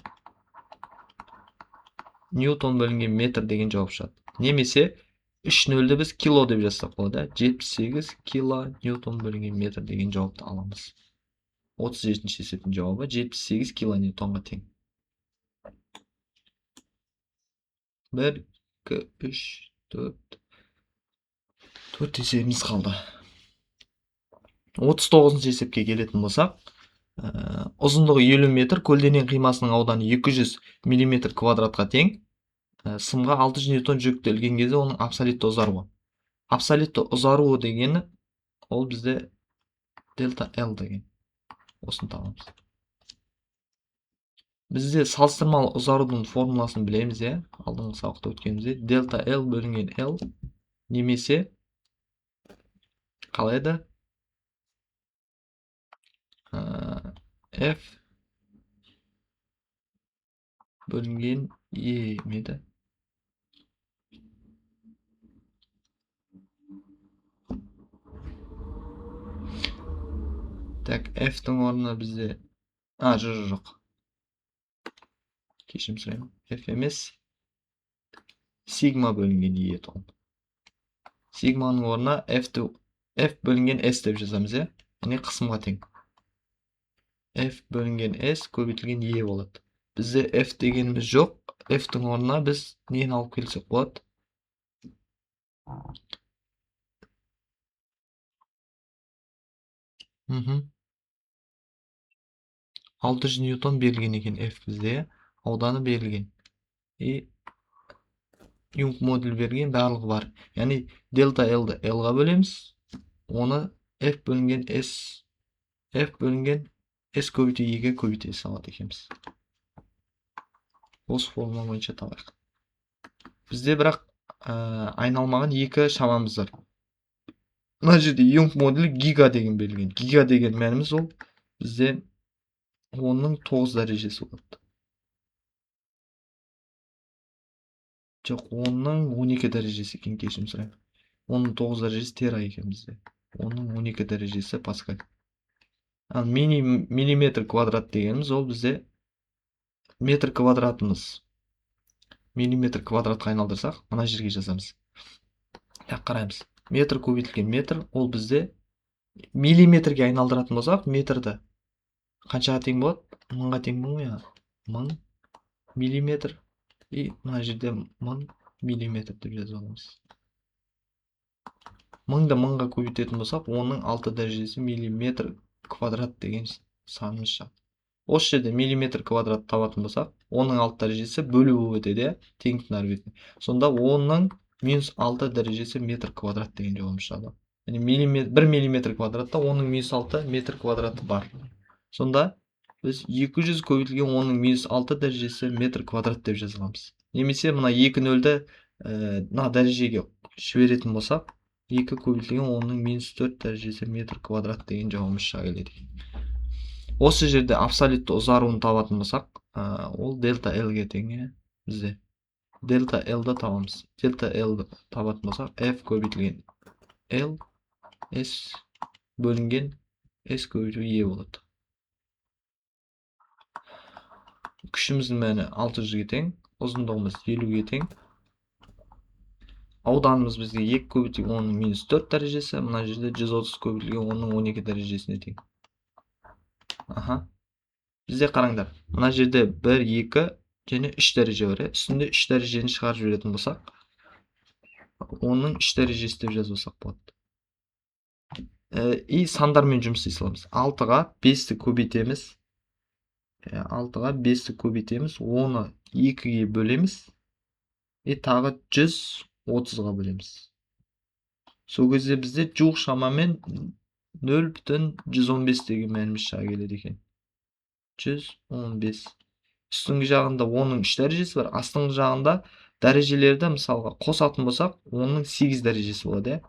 ньютон бөлінген метр деген жауап шығады. Немесе 3 нөлді біз кило деп жазсақ болады. 78 кило ньютон бөлінген метр деген жауапты аламыз. 37-ші есептің жауабы 78 кило ньютонға тең. 1, 2, 3, 4. 4 есебіміз қалды. 39-ші есепке келетін болсақ, ұзындығы 50 метр, көлденең қимасының ауданы 200 мм квадратқа тең. Сымға 600 ньютон жүктелген кезде оның абсолютті ұзаруы. Абсолютті ұзаруы дегені ол бізде дельта L деген. Осыны табамыз. Бізде салыстырмалы ұзарудың формуласын білеміз, иә? Алдыңғы сабақта өткенімізде дельта L бөлінген L немесе қалай еді? F бөлінген E меді? Так, F-тің орнына бізде жоқ. Кешірім сұраймын. F емес, сигма бөлінген E тұғын. Сигманың орнына F бөлінген S деп жазамыз, иә? Яғни қысымға тең. F бөлінген S көбейтілген E болады. Бізде F дегеніміз жоқ. F-тің орнына біз нені алып келсек болады? Мхм. 600 ньютон берілген екен F бізде, ауданы берілген. Юнг модуль берген, барлығы бар. Яғни дельта L-ді L-ға бөлеміз, оны F бөлінген S көбейту E-ге көбейте салады екенбіз. Осы формула бойынша табайық. Бізде бірақ айналмаған екі шамамыз бар. Мына жерде юнг модулі гига деген берілген. Гига деген мәніміз ол бізде 10-ның 9 дәрежесі болады. Жоқ, 10-ның 12 дәрежесі екен, кешірім сұраймын. 10-ның 9 дәрежесі тера екен бізде. 10-ның 12 дәрежесі паскаль. Ал миллиметр квадрат дегеніміз ол бізде метр квадратымыз. Миллиметр квадратқа айналдырсақ, мына жерге жазамыз. Қараймыз. Метр көбейтілген метр, ол бізде миллиметрге айналдыратын болсақ, метрді қаншаға тең болады? 1000-ға тең болмай, 1000 миллиметр. И мына жерде 1000 миллиметр деп жазып аламыз. 1000-ды 1000-ға көбейтетін болсақ, 10-ның 6 дәрежесі миллиметр квадрат деген санымыз шығады. Осы жерде миллиметр квадрат табатын болсақ, 10-ның 6 дәрежесі бөлу болып өтеді, теңдіктің ар бетіне. Сонда 10-ның -6 дәрежесі метр квадрат деген жауабымыз шығады. Яғни 1 миллиметр квадратта 10-ның -6 метр квадраты бар. Сонда біз 200 көбейтілген 10-ның -6 дәрежесі метр квадрат деп жазыламыз. Немесе мына 2 нөлді мына дәрежеге жіберетін болсақ, 2 көбейтілген 10-ның -4 дәрежесі метр квадрат деген жауабымыз шыға келеді. Осы жерде абсолютті ұзаруын табатын болсақ, ол дельта L-ге тең, бізде. Дельта L-ді табамыз. Дельта L-ді табатын болсақ, F көбейтілген L, S бөлінген S көбейту E болады. Күшіміздің мәні 600-ге тең, ұзындығымыз 50-ге тең. Ауданымыз бізде 2 көбейтілген 10-ның -4 дәрежесі, мына жерде 130 көбейтілген 10-ның 12 дәрежесіне тең. Бізде қараңдар, мына жерде 1, 2 және 3 дәреже бар. Үстінде 3 дәрежені шығарып жіберетін болсақ, 10-ның 3 дәрежесі деп жазып алсақ болады. И сандармен жұмыс істей саламыз. 6-ға 5-ті көбейтеміз. 6-ға 5-ті көбейтеміз, оны 2-ге бөлеміз. И тағы 130-ға бөлеміз. Сол кезде бізде жуық шамамен 0,115 деген мәніміз шыға келеді екен. 115. Үстіңгі жағында 10-ның 3 дәрежесі бар. Астыңғы жағында дәрежелерді мысалға қосатын болсақ, 10-ның 8 дәрежесі болады.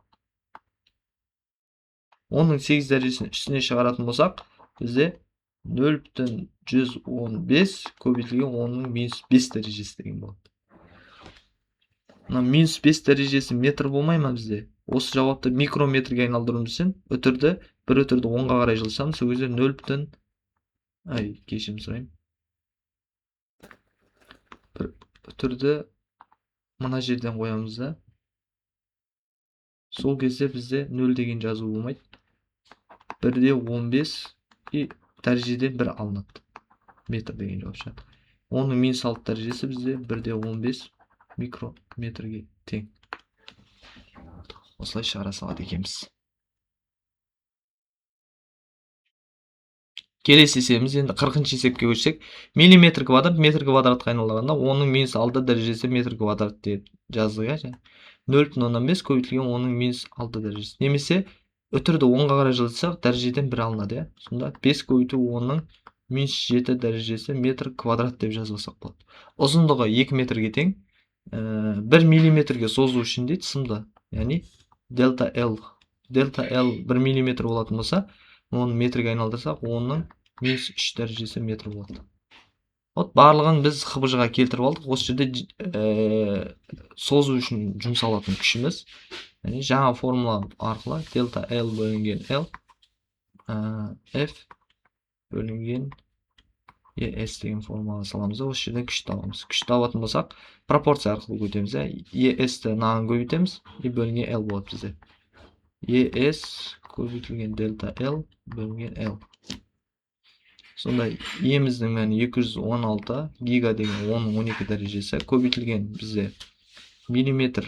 10-ның 8 дәрежесін үстіне шығаратын болсақ, бізде 0,115 көбейтілген 10-ның -5 дәрежесі деген болады. -5 дәрежесі метр болмай ма бізде? Осы жауапты микрометрге айналдыруымыз үшін бір өтірді 10-ға қарай жылсам, сол кезде 0,... кешірім сұрайым. Бір өтірді мына жерден қоямыз да. Сол кезде бізде 0 деген жазу болмайды. 1,15 и дәрежеден 1 алынады. Метр деген жауап шығады. 10-ның -6 дәрежесі бізде 1,15 микрометрге тең. Осылай шығара салады екенбіз. Келесі есебіміз енді 40-ші есепке көшсек, миллиметр квадрат метр квадратқа айналғанда 10-ның -6 дәрежесі метр квадрат деп жаздық. 0,15 көбейтілген 10-ның -6 дәрежесі. Немесе өтірді 10-ға қарай жылжытсақ, дәрежеден 1 алынады. Сонда 5 көбейту 10-ның минус 7 дәрежесі метр квадрат деп жазбасақ болады. Ұзындығы 2 метрге тең. 1 миллиметрге созу үшін дейді сымды. Яғни дельта L. Дельта L 1 миллиметр болатын болса, оны метрге айналдырсақ, оның минус 3 дәрежесі метр болады. Вот барлығын біз ХБЖ-ға келтіріп алдық. Осы жерде созу үшін жұмсалатын күшіміз. Яғни жаңа формула арқылы дельта L бөлінген L F бөлінген ES деген формулаға саламыз. Осы жерден күш табамыз. Күш табатын болсақ, пропорция арқылы көтеміз. ES-ті нағын көбейтеміз, и бөлінген L болады бізде. ES көбейтілген дельта L бөлінген L. Сонда E'міздің мәні 216, гига деген 10-12 дәрежесі, көбейтілген бізде миллиметр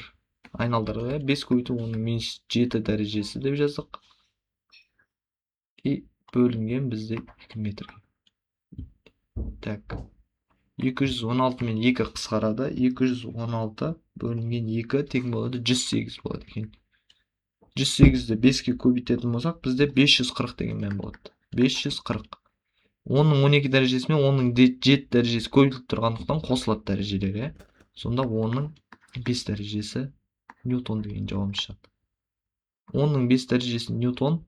айналдырды. 5 көбейту 10-7 дәрежесі деп жаздық. И бөлінген бізде 2 метрге. Так. 216 мен 2 қысқарады. 216 бөлінген 2 тең болады 108 болады екен. 108-ді 5-ке көбейтетін болсақ, бізде 540 деген мән болады. 540. Оның 12 дәрежесі мен оның 7 дәрежесі көбейтіліп тұрғандықтан қосылады дәрежелері. Сонда оның 5 дәрежесі ньютон деген жауабымыз шығады. Оның 5 дәрежесі ньютон.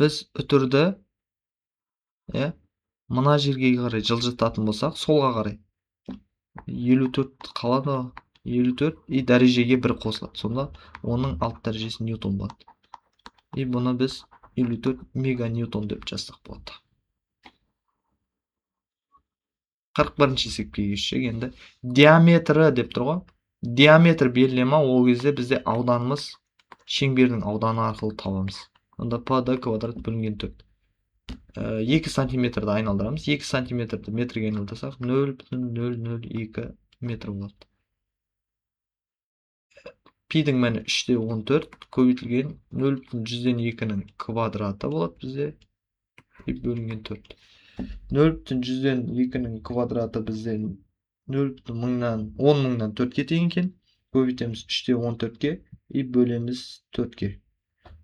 Біз үтірді мына жерге қарай жылжытатын болсақ, солға қарай 54 қалады, 54 и дәрежеге 1 қосылады. Сонда оның 6 дәрежесі ньютон болады. И бұны біз 54 мега ньютон деп жазсақ болады. 41-ші есепке көшсек, енді диаметрі деп тұр ғой. Диаметр белгілеме, ол кезде бізде ауданымыз шеңбердің ауданы арқылы табамыз. Онда P квадрат бөлінген 4. 2 сантиметрді айналдырамыз. 2 сантиметрді метрге айналдырсақ 0,002 метр болады. Пидің мәні 3/14 көбейтілген 0,102-нің квадраты болады бізде. И бөлінген 4. 0,102-нің квадраты бізде 10 мыңнан 4-ке тең екен. Көбейтеміз 3/14-ке и бөлеміз 4-ке.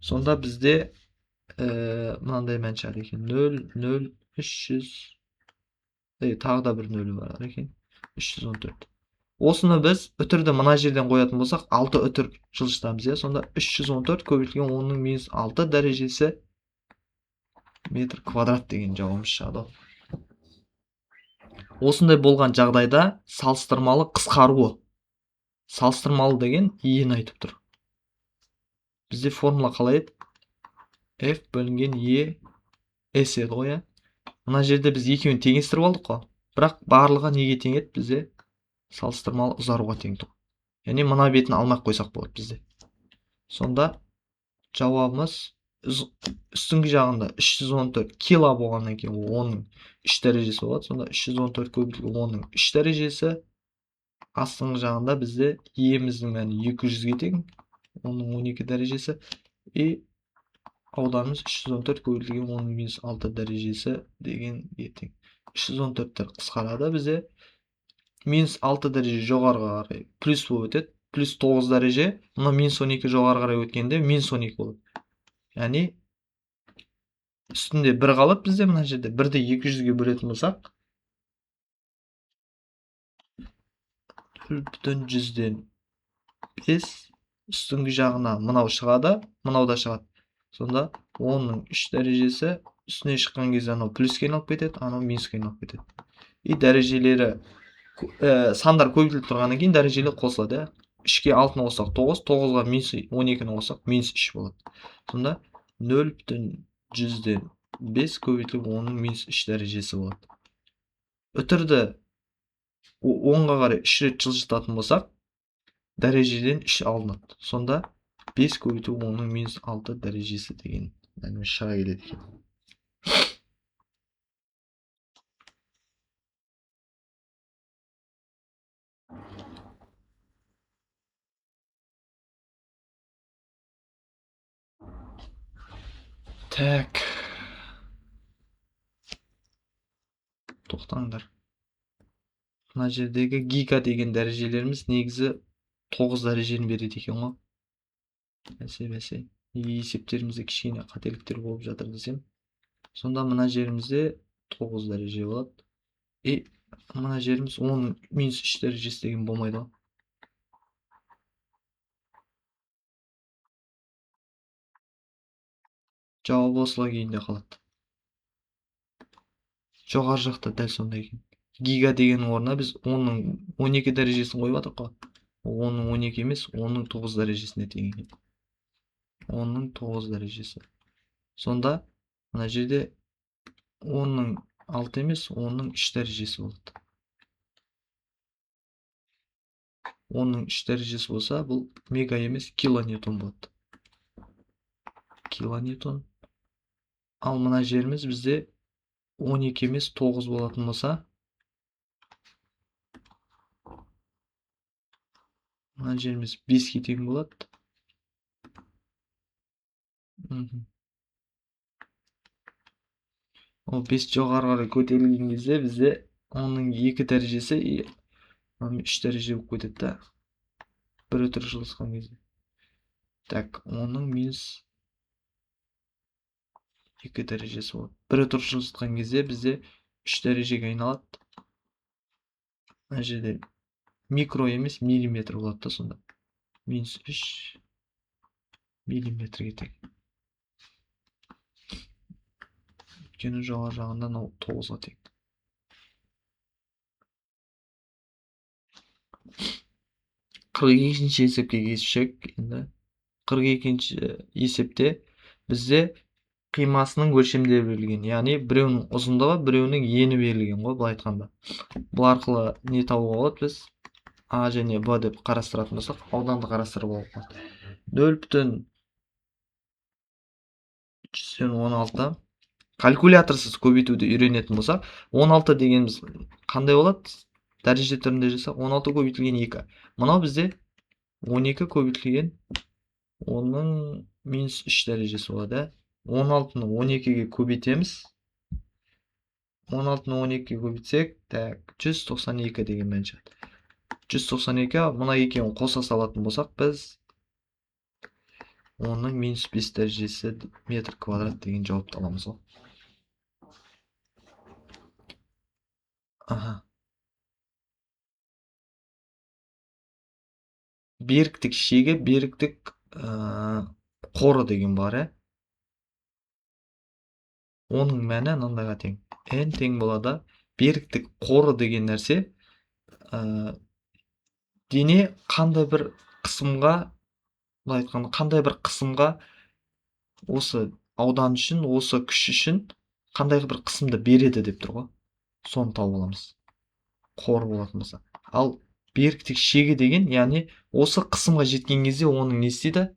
Сонда бізде мынандай мән шығады екен. 0,0300 тағы да бір 0 бар екен. 314. Осыны біз үтірді мына жерден қоятын болсақ, 6 үтір жылжытамыз. Сонда 314 көбейтілген 10-6 дәрежесі метр квадрат деген жауабымыз шығады. Осындай болған жағдайда салыстырмалы қысқаруы. Салыстырмалы деген иені айтып тұр. Бізде формула қалай еді? F бөлінген E S еді ғой. Мына жерде біз екеуін теңестіріп алдық қой. Бірақ барлығы неге тең еді? Бізде салыстырмалы ұзаруға тең тұр. Яғни мына бетін алмай қойсақ болады бізде. Сонда жауабымыз үстіңгі жағында 314 кило болғаннан кейін оның 3 дәрежесі болады. Сонда 314 көбейтілген оның 3 дәрежесі. Астыңғы жағында бізде E'міздің мәні 200-ге тең, оның 12 дәрежесі. И ауданымыз 314 көбейтілген оның -6 дәрежесі деген тең. 314-тер қысқарады бізде. -6 дәреже жоғарыға қарай плюс болып өтеді. Плюс 9 дәреже. Мұны -12 жоғары қарай өткенде -12 болады. Яғни үстінде 1 қалып бізде мына жерде 1-ді 200-ге бөлетін болсақ 0,100-ден 5 үстіңгі жағына мынау шығады, мынау да шығады. Сонда 10-ның 3 дәрежесі үстіне шыққан кезде анау плюске айналып кетеді, анау минуске айналып кетеді. И дәрежелері сандар көбейтіліп тұрғаннан кейін дәрежелер қосылады. 3-ке 6-ны қоссақ 9, 9-ға -12-ні қоссақ -3 болады. Сонда 0,100-ден 5 көбейтіліп оның -3 дәрежесі болады. Үтірді 10-ға қарай 3 рет жылжытатын болсақ, дәрежеден 3 алынады. Сонда 5 көбейтіліп оның -6 дәрежесі деген мәлімет шыға келеді екен. Так. Тоқтаңдар. Мына жердегі гига деген дәрежелеріміз негізі 9 дәрежені береді екен ғой. Бәсе. Есептерімізде кішкене қателіктер болып жатыр десем. Сонда мына жерімізде 9 дәреже болады. И мына жеріміз 10 минус 3 дәрежесі деген болмайды ғой. Жауабы осылай күйінде қалады. Жоғары жақта дәл сондай екен. Гига деген орнына біз 10-ның 12 дәрежесін қойып жатырмық қой. 10-ның 12 емес, 10-ның 9 дәрежесіне тең екен. 10-ның 9 дәрежесі. Сонда мына жерде 10-ның 6 емес, 10-ның 3 дәрежесі болады. 10-ның 3 дәрежесі болса, бұл мега емес, килоньютон болады. Килоньютон. Ал мына жеріміз бізде 12 емес 9 болатын болса, мына жеріміз 5-ке тең болады. Ол 5 жоғары қарай көтерілген кезде бізде 10-ның 2 дәрежесі 3 дәреже болып кетеді да. Бір өтірік жылысқан кезде. Так, 10-ның минус 2 дәрежесі болады. Бір өтірік жылысқан кезде бізде 3 дәрежеге айналады. Мына жерде микро емес миллиметр болады да сонда. Минус 3 миллиметрге тең. Өйткені жоғары жағында 9-ға тең. Қырық екінші есепке көшсек, енді 42-ші есепте бізде қимасының өлшемдері берілген. Яғни біреуінің ұзындығы, біреуінің ені берілген ғой, былай айтқанда. Бұл арқылы не табуға болады біз? А және Б деп қарастыратын болсақ, ауданды қарастыруға болады. 0,16 калькуляторсыз көбейтуді үйренетін болсақ, 16 дегеніміз қандай болады? Дәреже түрінде жасақ, 16 көбейтілген 2. Мынау бізде 12 көбейтілген 10-ның минус 3 дәрежесі болады. 16-ны 12-ге көбейтеміз. 16-ны 12-ге көбейтсек, 192 деген мән шығады. 192, мына екеуін қоса салатын болсақ, біз 10-ның минус 5 дәрежесі метр квадрат деген жауапты аламыз ғой. Беріктік шегі, беріктік қоры деген бар, оның мәні мынандайға тең. N тең болады. Беріктік қоры деген нәрсе дене қандай бір қысымға, былай айтқанда, қандай бір қысымға осы аудан үшін, осы күш үшін қандай бір қысымды береді деп тұр ғой. Соны тауып аламыз. Қор болатын болса. Ал беріктік шегі деген, яғни осы қысымға жеткен кезде оның не істейді?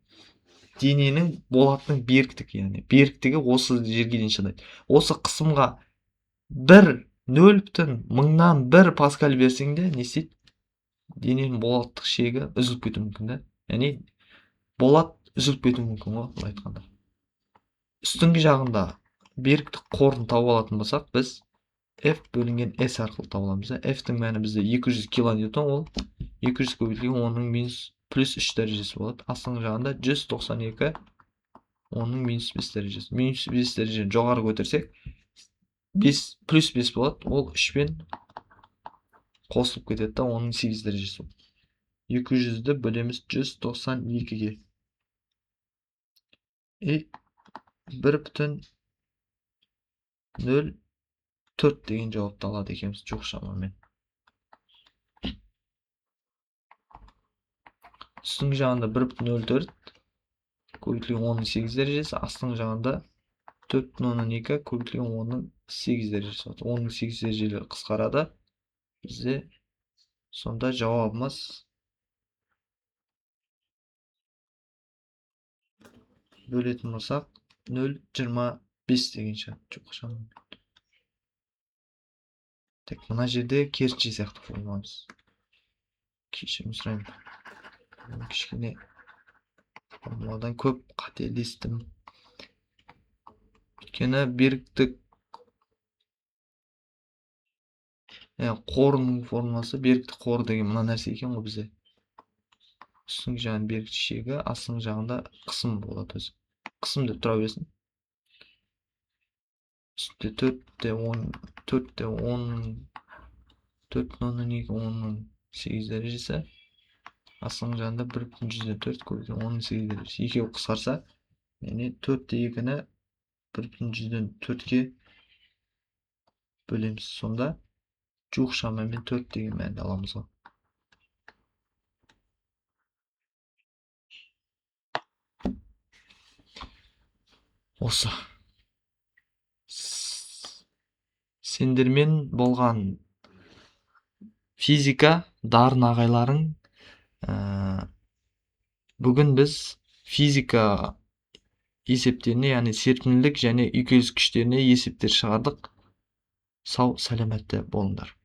Дененің болатының беріктігі, яғни беріктігі осы жерге дейін шыдайды. Осы қысымға 0,1 паскаль берсең де не істейді? Дененің болаттық шегі үзіліп кетуі мүмкін да. Яғни болат үзіліп кетуі мүмкін ғой, былай айтқанда. Үстіңгі жағында беріктік қорын тауып алатын болсақ, біз F бөлінген S арқылы тауып аламыз. F-тің мәні бізде 200 килоньютон, ол 200 көбейтілген 10-ның минус плюс 3 дәрежесі болады. Астыңғы жағында 192 10-ның минус 5 дәрежесі. Минус 5 дәрежені жоғары көтерсек, 5 плюс 5 болады. Ол 3-пен қосылып кетеді да, 10-ның 8 дәрежесі болады. 200-ді бөлеміз 192-ге. 1,04 деген жауапты алады екенбіз, жоқ шамамен. Үстіңгі жағында 1,04 көбейтілген 10-ның 8 дәрежесі, астыңғы жағында 4,2 көбейтілген 10-ның 8 дәрежесі болады. 10-ның 8 дәрежелері қысқарады. Бізде сонда жауабымыз бөлетін болсақ 0,25 деген шығады, жоқ шамамен. Так, мына жерде керісінше сияқты формуламыз. Кешірім сұраймын. Кішкене формуладан көп қателестім. Өйткені беріктік қорының формуласы, беріктік қор деген мына нәрсе екен ғой бізде. Үстіңгі жағын беріктік шегі, астыңғы жағында қысым болады өзі. Қысым деп тұра берсін. үстте 4,10 дәрежесі, астың жанында 1,4 көбейтілген 18 дәрежесі. Екеуі қысқарса, яғни 4-2-ні 1,4-ке бөлеміз. Сонда жуық шамамен 4 деген мәнді аламыз ғой. Осы. Сендермен болған физика дарын ағайларың, бүгін біз физика есептеріне, яғни серпімділік және үйкеліс күштеріне есептер шығардық. Сау, сәлеметті болыңдар.